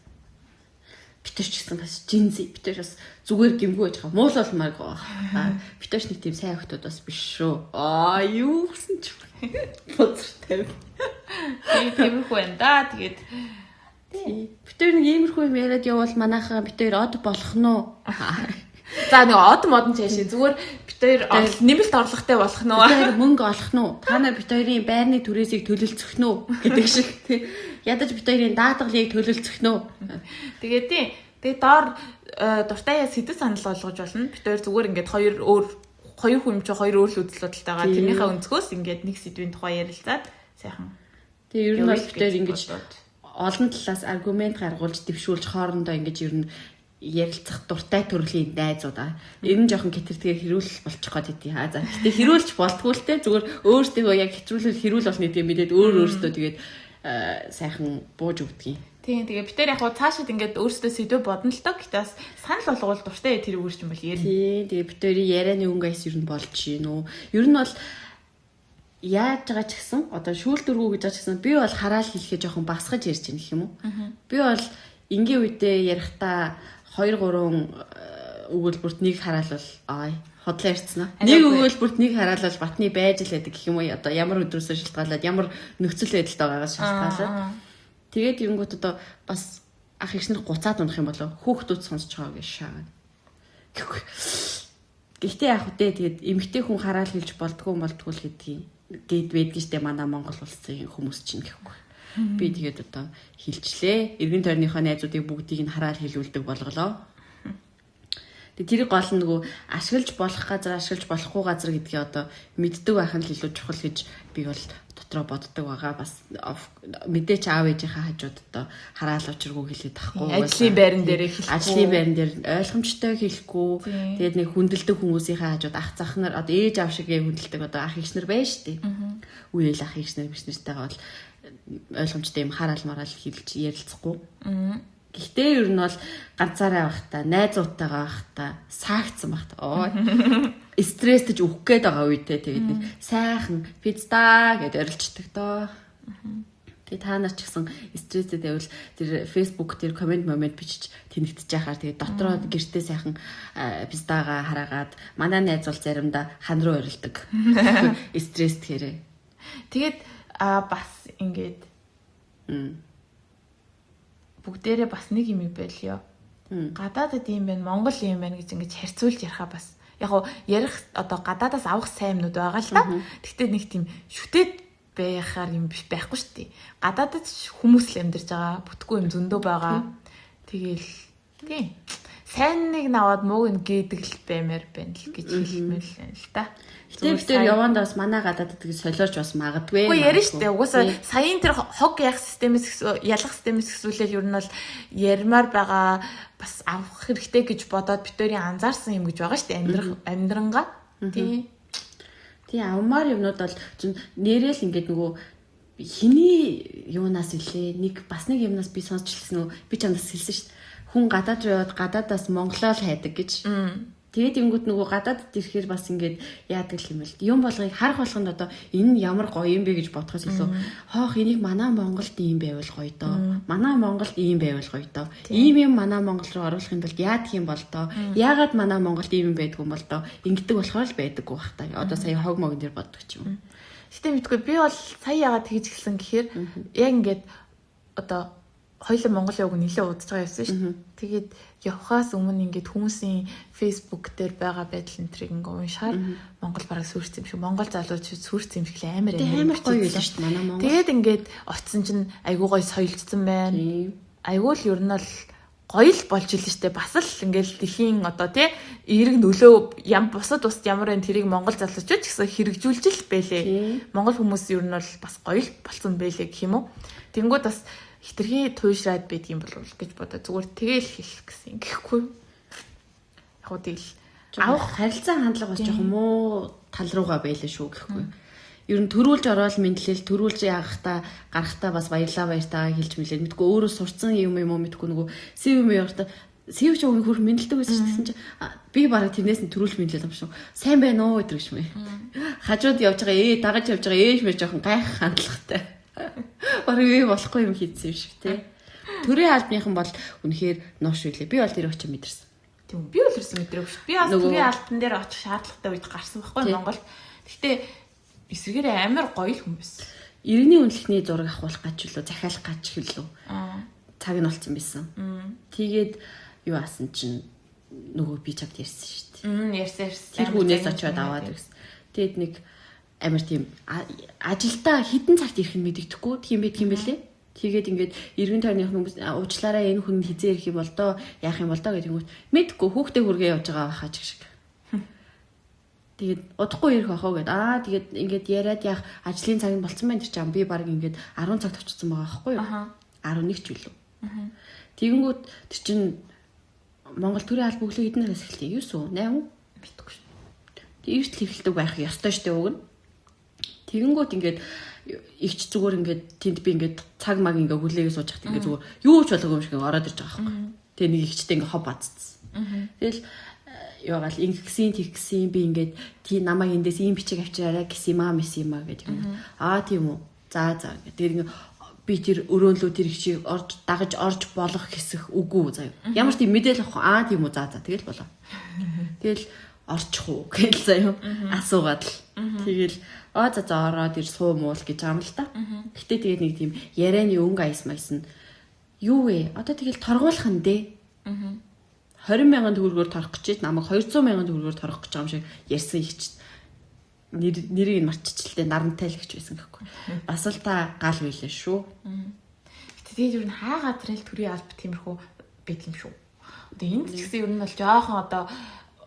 Speaker 1: Битэр ч гэсэн бас жинзи битэр бас зүгээр гимгүй байж байгаа. Муулалмааргүй байгаа. Битэрч нэг тийм сайн хүмүүс бас биш шүү. Юу гэсэн ч боцортай.
Speaker 2: Тиймэрхүү байна да. Тэгээд
Speaker 1: битэр нэг иймэрхүү юм яриад явбал манайхаа битэр од болох нь уу?
Speaker 2: За нэг од модон цаашаа зүгээр битэр нэмэлт орлоготой болох нь уу?
Speaker 1: Битэр мөнгө олох нь уу? Та нар битэрийн байрны түрээсийг төлөлцөх нь үү гэдэг шиг тий. Ядаж битэрийн даатгалыг төлөлцөх нь үү?
Speaker 2: Тэгээд тий. Тэгээд доор дуртай сэдэв санал болгож болно. Битэр зүгээр ингээд хоёр хүн ч хоёр өөр л үзэл бодолтойгаа тэрнийхээ өнцгөөс ингээд нэг сэдвийн тухай ярилцаад сайхан.
Speaker 1: Тэгээ ер нь бол битэр ингэж олон талаас аргумент гаргуулж дэвшүүлж хоорондоо ингэж ер нь ярилцах дуртай төрлийн найзууд аа. Ер нь жоохон хэтэрдгээр хэрүүл болчих гээд идэв. За гэтээ хэрүүлж болтгүй л те зүгээр өөртөө яг хэрүүл болны тийм мэдээд өөртөө тэгээд сайхан бууж өгдөг.
Speaker 2: Тийм тэгээ битэр яг цаашид ингээд өөртөө сэдв бодно л тоо. Гэтэ бас санал болгоул дуртай тэр үүрч юм бол ярина. Тийм
Speaker 1: тэгээ битэрийн ярианы өнгөс ер нь болж гин үү. Ер нь бол яаж байгаа ч гэсэн одоо шүүлтүргүү гэж байгаа ч гэсэн би бол хараал хэлэхээ жоохон басгаж ярьж байна гэх юм уу. Би бол энгийн үедээ ярихдаа 2-3 өгүүлбэрт нэг хараалал хотлоо ярьцсан. Нэг өгүүлбэрт нэг хараалал батны байж л байдаг гэх юм уу. Одоо ямар өдрөөсөө шалтгаалаад ямар нөхцөл байдалтай байгаагаас шалтгаалаад. Тэгээд юунгууд одоо бас ах ихнэр гуцаад унах юм болов хүүхдүүд сонсож байгаа гэж шаагаад. Гэхдээ яг үдээ тэгээд эмэгтэй хүн хараал хэлж болдгоо л гэдгийг гээд байдаг штэ манай Монгол улсын хүмүүс чинь гэхгүй. Би тэгээд одоо хилчлээ. Иргэн тойрныхоо найзуудыг бүгдийг нь хараал хэлүүлдэг болголоо. Тэгээд тэрийг гол нь нөгөө ашиглаж болох газар, ашиглаж болохгүй газар гэдгийг одоо мэддэг байх нь илүү чухал гэж би бол дотроо боддог байгаа. Бас мэдээч аав ээжийнхээ хажууд одоо хараал учиргүй хэлээд тахгүй.
Speaker 2: Ажлын байран дээр хэлэхгүй.
Speaker 1: Ажлын байран дээр ойлгомжтой хэлэхгүй. Тэгээд нэг хүндэлдэг хүмүүсийнхээ хажууд ах зах нар одоо ээж аав шиг хүндэлдэг одоо ах ихснэр байна штэ. Үеэл ах ихснэр бичнэртэйгээ бол ойлгомжтой юм хараал мараал хэлж ярилцахгүй. Гэхдээ ер нь бол ганцаараа байхдаа, найзуудтайгаа байхдаа саагцсан байхдаа. Стресстэж өгөх гээд байгаа үедээ тэгээд нэг сайхан пицца гэдээ орилчдаг доо. Тэгээд та нар ч гэсэн стресстэй байвал тэр Facebook дээр комент бичиж тэнэгдэж яхаар тэгээд дотроо гэртээ сайхан пиццагаа хараагаад манай найз бол заримдаа хан руу орилдог. Стресс тэрэ.
Speaker 2: Тэгээд бас ингээд бүгдээрээ бас нэг юм байлё. Гадаадд юм байна, Монгол юм байна гэж ингэж харьцуулж ярихаа бас яг ярих одоо гадаадаас авах сайн юмнууд байгаа л та. Гэхдээ нэг тийм шүтээд байхаар юм биш байхгүй шүү дээ. Гадаадд хүмүүс л амьдарч байгаа, бүтггүй юм зөндөө байгаа. Тэгээл тийм. Сайн нэг наваад мууг нь гэдэг л баймаар байна л гэж хэлмэл л та.
Speaker 1: Тэр явандаа бас манай гадаадд гэж солиорч бас магадгүй.
Speaker 2: Үгүй ярина шүү дээ. Угаасаа саяын тэр хог яах системээс ялах системээс хэсүүлэл ер нь бол ярмаар байгаа бас авах хэрэгтэй гэж бодоод битэрийн анзаарсан юм гэж байгаа шүү дээ. Амьдрангаа. Тийм.
Speaker 1: Тийм авмаар юмнууд бол нэрэл ингээд нөгөө хиний юунаас илээ нэг бас нэг юмнаас би сонсчихлаа нөгөө би чамдас хэлсэн шүү дээ. Хүн гадаад руу яваад гадаадаас Монголоо л хайдаг гэж. Тэгээд ингүүд нөгөө гадаадд ирэхээр бас ингээд яадаг юм бэл. Юм болгыг харах болгонд одоо энэ ямар гоё юм бэ гэж бодохоос илүү хоох энийг манай Монголд ийм байвал гоё доо. Манай Монголд ийм байвал гоё доо. Ийм юм манай Монгол руу оруулах юм бол яадаг юм бол доо. Яагаад манай Монголд ийм юм байдгүй юм бол доо. Ингэдэг болохоор л байдаггүй бах та. Одоо сая хог могон дээр боддог ч юм.
Speaker 2: Гэтэ мэдгүй би бол сая яагаад тэгж гисэн гэхээр яг ингээд одоо хоёул Монгол яваг нэлээд удаж байгаа юмсан шүү дээ. Тэгээд явхаас өмнө ингээд хүмүүсийн Facebook дээр байгаа байдал энэ трийг ингээ уншаар Монгол бараг сүрц юм шиг Монгол залуучууд сүрц юм шиг амар
Speaker 1: гоё байлаа шүү дээ манай Монгол.
Speaker 2: Тэгээд ингээд очсон чинь айгүй гоё соёлжсон байна. Айгүй л ер нь бол гоё л болж илэн штэ бас л ингээл дэлхийн одоо тий эерэг нөлөө бусад улсад ямар энэ тэрийг Монгол залуучууд ч гэсэн хэрэгжүүлж л байлээ. Монгол хүмүүс ер нь бол бас гоё л болсон байлээ гэх юм уу. Тэнгүүд бас хитрхи туйшраад байдаг юм болов гэж бодоо зүгээр тэгэл хэлэх гэсэн гэхгүй. Яг уу тэгэл
Speaker 1: авах харилцаа хандлага бас жоохон муу тал руугаа байлаа шүү гэхгүй. Ер нь төрүүлж ороод мэдлэл төрүүлж яахта гарахта бас баярлаа хэлж мэлээ. Мэдгүй өөрөө сурцсан юм мэдгүй нөгөө CV явахта CV ч өгөх мэдлэлдэг байсан шүү дээ. Би бараг тэрнээс нь төрүүлж мэдлээ юм шүү. Сайн байна уу гэдэг юм. Хажууд явж байгаа дагаж явж байгаа ээж мэр жоохон гайх хандлагатай. Бараг болохгүй юм хийдсэн юм шиг тий. Төрийн албаныхан бол үнэхээр ноош үлээ. Би бол тэр очиж мэдэрсэн.
Speaker 2: Тийм би бол ирсэн мэдрээгүй шүү. Би бас төрийн албан дээр очих шаардлагатай үед гарсан байхгүй Монгол. Гэхдээ эсрэгээр амар гоё л хүмүүс.
Speaker 1: Иргэний үнэлэхний зураг авахулах гач үлээ, захиалах гач хэллээ. Цаг нь болцсон байсан. Тэгээд юу асан чинь нөгөө би чамд ярьсан шүү дээ.
Speaker 2: Ярьсан.
Speaker 1: Тэр хүнээс очиод аваад гэсэн. Тэгэд нэг амар тийм ажилдаа хідэн цагт ирэх нь мэддэхгүй тийм байлээ. Тэгээд ингээд иргэн тойрны хүмүүс уучлаараа энэ хүн хизээ ирэх юм бол доо яах юм бол доо гэдэг юм. Мэдгүй хүүхдээ хүргээ явж байгаа хаач шиг. Тэгээд удахгүй ирэх байхаа гэд. Тэгээд ингээд яриад яах ажлын цаг нь болцсон байна гэж би баг ингээд 10 цагт очсон байгаа байхгүй юу? 11 ч үлээ. Тэгэнгүүт тэр чинь Монгол төрийн алба өглөө эднээс эхэлтий. 9 үү? 8 үү?
Speaker 2: Мэдгүй шүү.
Speaker 1: Эрт хэрхэлдэг байх ёстой штэ уг нь. Тэгэнгүүт ингээд игч зүгээр ингээд тэнд би ингээд цаг маг ингээд хүлээгээ сууж хат ингээд зүгээр юу ч болоогүй юм шиг ороод ирж байгаа байхгүй. Тэгээ нэг игчтэй ингээд хов бацсан. Тэгэл яагаад ингэсэн тэгсэн би ингээд тий намайг эндээс ийм бичиг авчираарай гэсэн юм гэдэг юм. Тийм үү. За гэдэг би тэр өрөөнлөө тэр игчийг дагаж орж болох хэсэх үгүй заяа. Ямар ч тийм мэдээлэл авах тийм үү. За тэгэл болоо. Тэгэл орчих уу гэж заяа. Асуугаад л. Тэгэл за ороод ир суу муул гэж байгаа юм л та. Гэтэ тэгээд нэг тийм ярианы өнгө аясмайсан. Юу вэ? Одоо тэгэл торгуулах нь дээ. 20,000 төгрөгөөр торох гэж намайг 200,000 төгрөгөөр торох гэж байгаа юм шиг ярьсан ихч нэрийг нь марччихлээ нарантай л гэж байсан гэхгүй. Бас л та гал байлаа шүү.
Speaker 2: Тэгээд ер нь хаа газрын төрийн алба тиймэрхүү байт юм шүү. Одоо энд ч гэсэн ер нь бол жоохон одоо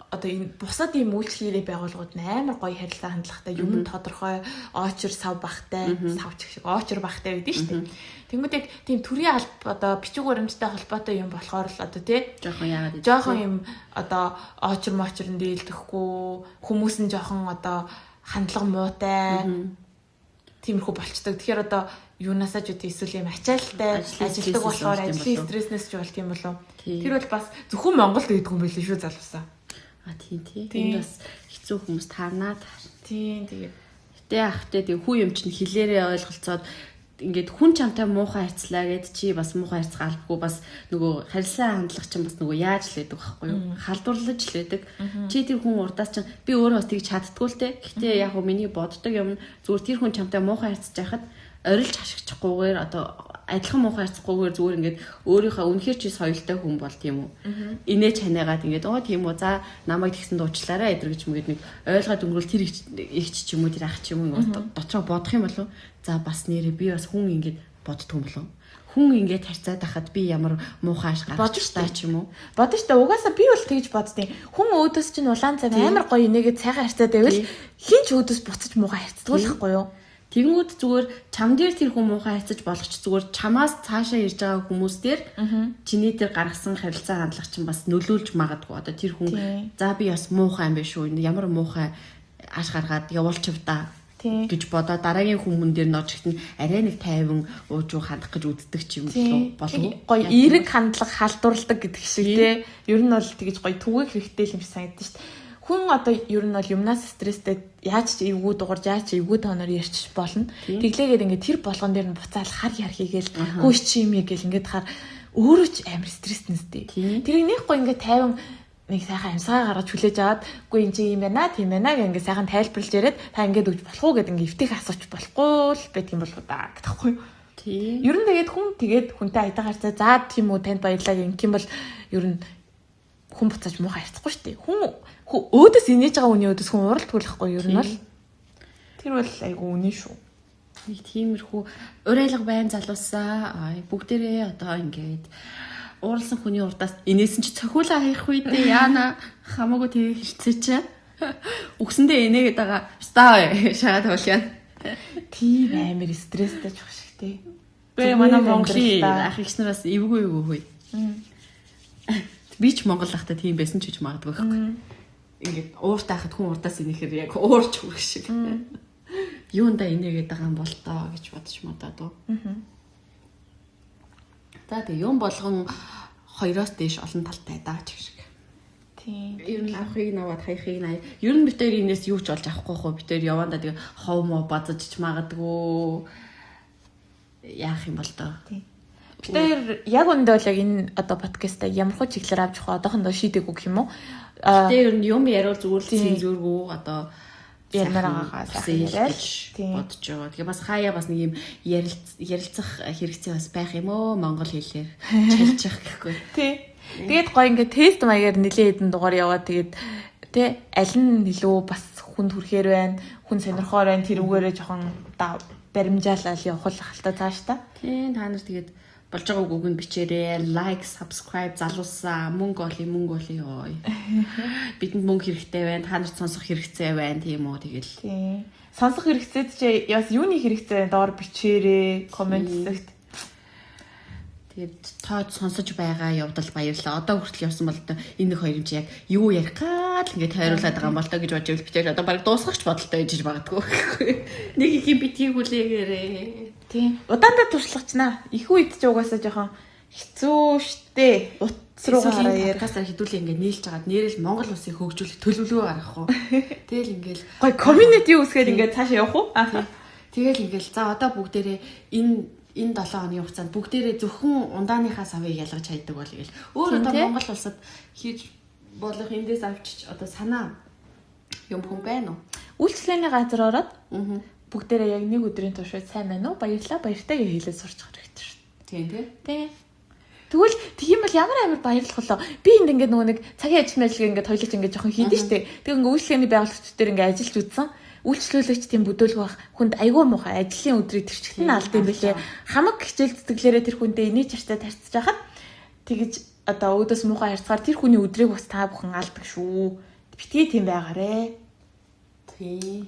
Speaker 2: энэ бусад ийм үйлчлэлийн байгууллагууд амар гоё харилцаа хандлагатай юм тодорхой очор сав багтай савч шиг очор багтай байдэн шүү дээ. Тэнгүүд яг тийм төрийн алба одоо бичиг баримттай холбоотой юм болохоор л одоо тий жоохон юм одоо очор мочрон дийлдэхгүй хүмүүс нь жоохон одоо хандлага муутай тиймэрхүү болчдөг. Тэгэхээр одоо юунасаа ч үгүй эсвэл юм ачаалттай ажилтдаг болохоор ажлын стресснээс ч бол тийм болов. Тэр бол бас зөвхөн Монголд байдаг юм байлээ шүү залуусаа.
Speaker 1: Тийм. Энд бас хэцүү хүмүүс таарнаа.
Speaker 2: Тийм.
Speaker 1: Гэтэ ахтай тийм хүү юм чинь хилээрээ ойлголцоод ингээд хүн чамтай муухай харьцлаа гэд чи бас муухай харьцах албагүй бас нөгөө харилцаа хандлах чинь бас нөгөө яаж л байдаг байхгүй юу? Халдварлаж л байдаг. Чи тэр хүн урдаас чинь би өөрөө бас тэгж чаддгүй л те. Гэтэ яг хөө миний боддог юм зүгээр тэр хүн чамтай муухай харьцаж байхад орилж хашигчихгүйгээр одоо адилхан муухай харьцахгүйгээр зүгээр ингээд өөрийнхөө үнэхээр чи соёлтой хүн бол тийм үү. Инээж ханаагаад ингээд тийм үү за намайг тэгсэн дуучлаарай эдэр гэж мгээд нэг ойлгоод өнгөрүүл тэр ихч ч юм уу тэр ах ч юм уу дотроо бодох юм болов. За бас нэрээ би бас хүн ингээд боддог юм болов. Хүн ингээд харьцаад байхад би ямар муухай ашиг гаргаж таа ч юм уу.
Speaker 2: Бодно шүү дээ. Угаасаа би бол тэгж боддیں۔ Хүн өөдөөс чинь улаан цаг амар гоё нэгээд сайхан харьцаад байвал хин ч өөдөөс буцаж муухай харьцдаг л байхгүй юу?
Speaker 1: Тэгэнгүүт зүгээр чам дээр тэр хүн муухай хайцаж болгоч зүгээр чамаас цаашаа ирж байгаа хүмүүс дээр чиний дээр гаргасан харилцаа хандлага чинь бас нөлөөлж магадгүй. Одоо тэр хүн за би бас муухай юм байна шүү. Ямар муухай аш гаргаад явуулчихвда гэж бодоо дараагийн хүмүүс дээр ножигт нь арай нэг тайван уужуу хандах гэж үздэг ч юм болов.
Speaker 2: Гоё эерэг хандлага халдварладаг гэдэг шиг тий. Ер нь бол тэгж гоё түгээх хэрэгтэй юм шиг санагдаж шүү дээ. Хүн одоо ер нь бол юмнаас стресстэй яаж ч эвгүй дуурж яаж ч эвгүй тооноор ярьчих болно. Тэглээгээд ингээд тэр болгон дээр нь буцаал хар яр хийгээл хөөч чи юм гээл ингээд хаар өөрөө ч амар стресснэстэй. Тэрийг нэг гоо ингээд тайван нэг сайхан амьсгаа гаргаж хүлээж аваад үгүй энэ чинь юм байна тийм байна гэх ингээд сайхан тайлбарлаж яриад та ингээд өгч болох уу гэдэг ингээд эвтэх асууч болохгүй л байдаг юм болов уу да гэхгүй юу.
Speaker 1: Тийм.
Speaker 2: Ер нь тэгээд хүнтэй айтаа харцаа за тийм үү танд баярлалаа гэх юм бол ер нь хүн буцааж муухай харцахгүй шүү дээ. Хүн өөдөөс инээж байгаа хүний өөдөөс хүн уралт хүлэхгүй ер нь бол тэр бол айгу үнэн шүү.
Speaker 1: Нэг тиймэрхүү урайлга байн залуусаа бүгдээрээ одоо ингээд ууралсан хүний урдаас инээсэн чи цохиулаа хаях үедээ яана хамаагүй тэгээ хэрцээч. Үгсэндээ инээгээд байгаа стаа шагаад тавлаа.
Speaker 2: Тийм амар стресстэй ч шиг тий.
Speaker 1: Би манай Монголын ах эгч нараас эвгүй хүй. Би ч Монгол ахта тийм байсан ч гэж магадгүй байхгүй. Ингээд ууртай хахад хүн урдаас инээхээр яг уурч хүрэх шиг. Юунда инээгээд байгаа юм бол тоо гэж бодож модаад уу. За тэг юм болгон 2-оос дээш олон талтай даа ч шиг.
Speaker 2: Тийм.
Speaker 1: Ер нь авахыг наваад хаяхыг наа. Ер нь битээр энэс юу ч болж авахгүй хөө битээр явандаа тэг хов мо базаж ч магадгүй яах юм бол тоо.
Speaker 2: Тийм. Битээр яг өндөө л яг энэ одоо подкастаа ямар хөө чиглэлээр авч явах одоохондоо шийдэггүй гэх юм уу?
Speaker 1: Битээр ер нь юм яриул зүгээр л цензургүй одоо
Speaker 2: ярмаараагаа
Speaker 1: гэж бодож байгаа. Тэгээ бас хаяа бас нэг юм ярилцах хэрэгцээ бас байх юм уу монгол хэлээр чилж явах гэхгүй.
Speaker 2: Тий. Тэгээд гоё ингээд тест маягаар нэлээд хэдэн дугаар яваад тэгээд тий аль нь илүү бас хүнд хүрэхээр байна, хүн сонирхоор байна тэрүүгээрээ жоохон баримжаалал явах хальтаа цааш та.
Speaker 1: Тий та нар тэгээд болж байгаа үгүйг нь бичээрэй, лайк, subscribe залуусаа мөнгө олъё ой. Бидэнд мөнгө хэрэгтэй байна, та нарт сонсох хэрэгцээ байна тийм үү тэгэл.
Speaker 2: Тий. Сонсох хэрэгцээд чи бас юуны хэрэгцээ доор бичээрэй, комент хэсэгт.
Speaker 1: Тэгээд тоод сонсож байгаа явдал баярлалаа. Одоо хүртэл явсан бол энэ хоёр юм чи яг юу ярих гал ингээд тойруулаад байгаа юм бол тоо гэж бодож ивэл битээр одоо баг дуусгахч бодолтой ээж магадгүй. Нэг их юм битгий хүлээгээрээ.
Speaker 2: Тийм. Удаандаа туршлагачнаа. Их үед ч угаасаа жоохон хэцүү штэ. Утас руугаа хараа
Speaker 1: подкастаар хідүүлээ ингээд нийлж хагаад нэрэл Монгол улсыг хөгжүүлэх төлөвлөгөө гаргах уу. Тэгэл ингээд
Speaker 2: гой community үүсгээд ингээд цаашаа явах уу?
Speaker 1: Тэгэл ингээд за одоо бүгдээрээ энэ 7 хоногийн хугацаанд бүгдээрээ зөвхөн ундааныхаа савыг ялгаж хайдаг бол гээл. Өөр одоо Монгол улсад хийж болох эндээс авчиж одоо санаа юм хүн байна уу?
Speaker 2: Үйлчлэлийн газар ороод бүгдээрээ яг нэг өдрийн туршид сайн байна уу? Баярлалаа, баяртай гэж хэлээд сурч хэрэгтэй шүү.
Speaker 1: Тийм тий.
Speaker 2: Тэгвэл тийм бол ямар баярлах вэ? Би энд ингээд нөгөө нэг цагийн ажил ингээд тойлож ингээд жоохон хийдэж штэ. Тэг ингээд үйлчлэгийн байгуулагч дээр ингээд ажиллаж үзсэн. Үйлчлүүлэгч тийм бүдүүлэг байх хүнд айгүй муухай ажлын өдрийг төрчихлэн алд юм бэлээ. Хамаг хичээл зүтгэлээрээ тэр хүнтэй инээж чартай тарцж хахад тэгэж одоо өөдөөс муухай харцгаар тэр хүний өдрийг бас та бүхэн алдаг шүү. Битгий тийм байгаарэ.
Speaker 1: Тий.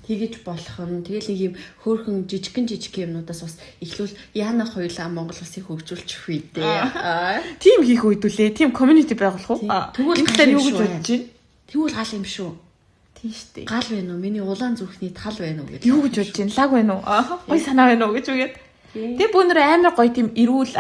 Speaker 1: Тэгэж болох нь тэгэл нэг юм хөөрхөн жижиг юмнуудаас бас эхлүүл яана хоёулаа Монгол улсыг хөгжүүлчих үү дээ.
Speaker 2: Тийм хийх үйдүүлээ. Тийм community байгуулах уу?
Speaker 1: Тэгвэл
Speaker 2: талаар юу гэж бодож байна?
Speaker 1: Тэгвэл гал юм шүү.
Speaker 2: Тийм штэ.
Speaker 1: Гал байна уу? Миний улаан зүрхний тал байна уу гэдэг.
Speaker 2: Юу гэж бодож байна? Лаг байна уу? Гой санаа байна уу гэж үгээд. Тэгээ бүүнөр амар гоё тийм эрүүл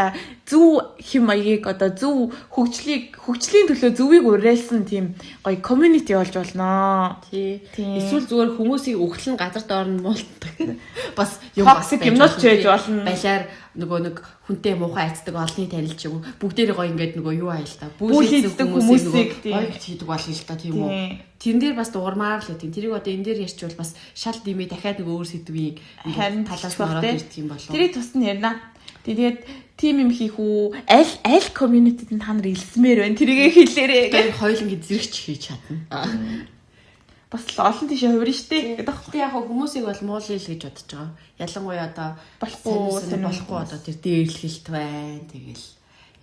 Speaker 2: зөв хэм маягийг одоо зөв хөгжлийн төлөө зөвийг уриалсан тийм гоё community болж болно.
Speaker 1: Тий. Эсвэл зүгээр хүмүүсийг өгөхлөн газар доор нь муулдаг. Бас юм
Speaker 2: бас юмнууд ч байж болно.
Speaker 1: Балиар нөгөө нэг хүнтэй муухай айцдаг олонний танил ч юм уу. Бүгдээрээ гоё ингээд нөгөө юу айл та.
Speaker 2: Бүлийцдэг хүмүүсийг
Speaker 1: гоё хийдэг бол л та тийм үү. Тэрэн дээр бас дуурмаар л тийм. Тэрийг одоо энэ дээр ярьчвал бас шал димээ дахиад нэг өөр сэдвийг талаас нь ороод ирдэг юм болов.
Speaker 2: Тэрийг тусна ярина. Тэгээд тим юм хийх үү? Аль community-д та нар илсмээр байна. Тэрийгэ хэлээрээ.
Speaker 1: Тэгээд хоёулангийн зэрэгч хийж чадна.
Speaker 2: Бас л олон тийш хувирна штэ.
Speaker 1: Тэгэхдээ яг хүмүүсийг бол муулъя л гэж бодож байгаа. Ялангуяа одоо
Speaker 2: болохгүй
Speaker 1: одоо тэр дээрлэлт байна. Тэгэл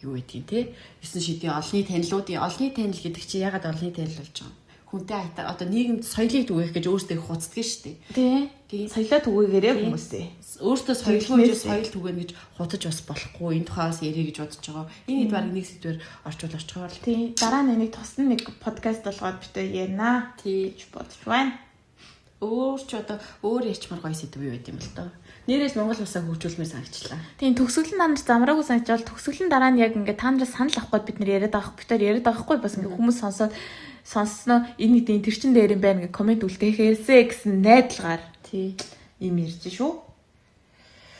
Speaker 1: юу гэдгийг те. 9 шидийн олонний танил гэдэг чинь ягаад олонний танил болж байгаа юм? Хүнтэй айтаа одоо нийгэмд соёлыг түгээх гэж өөрсдөө хуцдаг штэ.
Speaker 2: Тий. Соёлоо түгээгээрээ хүмүүсээ.
Speaker 1: Өөртөө соёл түгээнэ гэж хутаж бас болохгүй. Энэ тухайс ярих гэж бодож байгаа. Энэ хэд баг нэг сэдвээр орчуулчихоор л.
Speaker 2: Тий. Дараа нь нэг тусна нэг подкаст болгоод битээ ярина.
Speaker 1: Тий.
Speaker 2: Бодож байна.
Speaker 1: Өөр ячмар гоё сэдв юу байд юм бол тоо. Нэрээс Монгол улсаа хөгжүүлмээр санагчлаа.
Speaker 2: Тийм төгсгөл нь та нарт замраагүй санагдвал төгсгөл нь дараа нь яг ингээд та нараас санал авах гээд бид нэр яриад байгаа байхгүй бас ингээд хүмүүс сонссноо энэ нэг тэр чин дээр юм байна гэж комент үлдээхээсэ гэсэн найдалгаар
Speaker 1: тий
Speaker 2: юм ярьж шүү.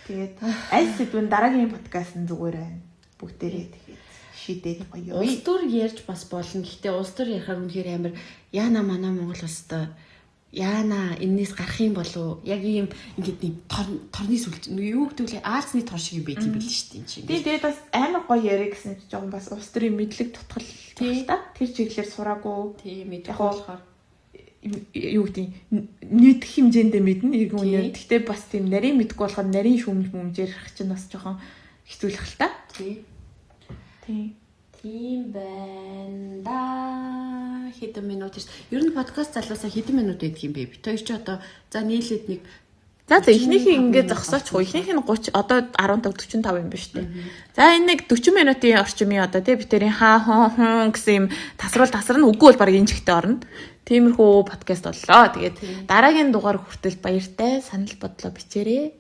Speaker 2: Тэгээд аль сэдвэн дараагийн подкаст нь зүгээр байна. Бүгдээрээ тэгээд шийдэх гоё.
Speaker 1: Улс төр ярьж бас болно. Гэхдээ улс төр ярихаар үнэхээр амар яана манай Монгол улстай яана энэс гарах юм болов яг ийм ингээд нэг торны сүлж юу гэдэг вэ Аазны тор шиг юм байт юм биш шүү дээ энэ шиг.
Speaker 2: Тэгээд бас амар гоё яриа гэсэн чинь жоохон бас улс төрийн мэдлэг тутгал та тэр чиглэлээр сураагүй.
Speaker 1: Тийм мэдэх болохоор
Speaker 2: юу гэдэг нийт хэмжээндээ мэднэ нэг үнээр. Гэхдээ бас тийм нарийн мэдгүй болохоор нарийн шүүмж ярих чинь бас жоохон хэцүүлэх л та. Тийм байна да. Хэдэн минут шүү. Ер нь подкаст залуусаа хэдэн минут байдаг юм бэ? Бид хоёр ч одоо за нийлээд нэг за эхнийхийг ингээд зогсооч хуу. Эхнийх нь 30 одоо 15 45 юм ба штэ. За энэ нэг 40 минутын орчмын одоо тий битэрийн хаа гэсэн юм тасрал нь үгүй бол баг энэ жигтэй орно. Тиймэрхүү подкаст боллоо. Тэгээд дараагийн дугаар хүртэл баяртай санал бодлоо бичээрэй.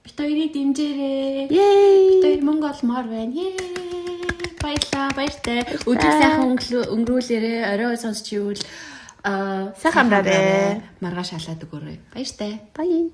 Speaker 2: Бид хоёрыг дэмжээрэй. Бид хоёр мөнгө олмоор байна. Баяртай. Өдөр сайхан өнгөрүүлээрэй. Орой сонсч ивэл сайхан амраарай. Маргааш халаад өгөөрэй. Баяртай. Бай.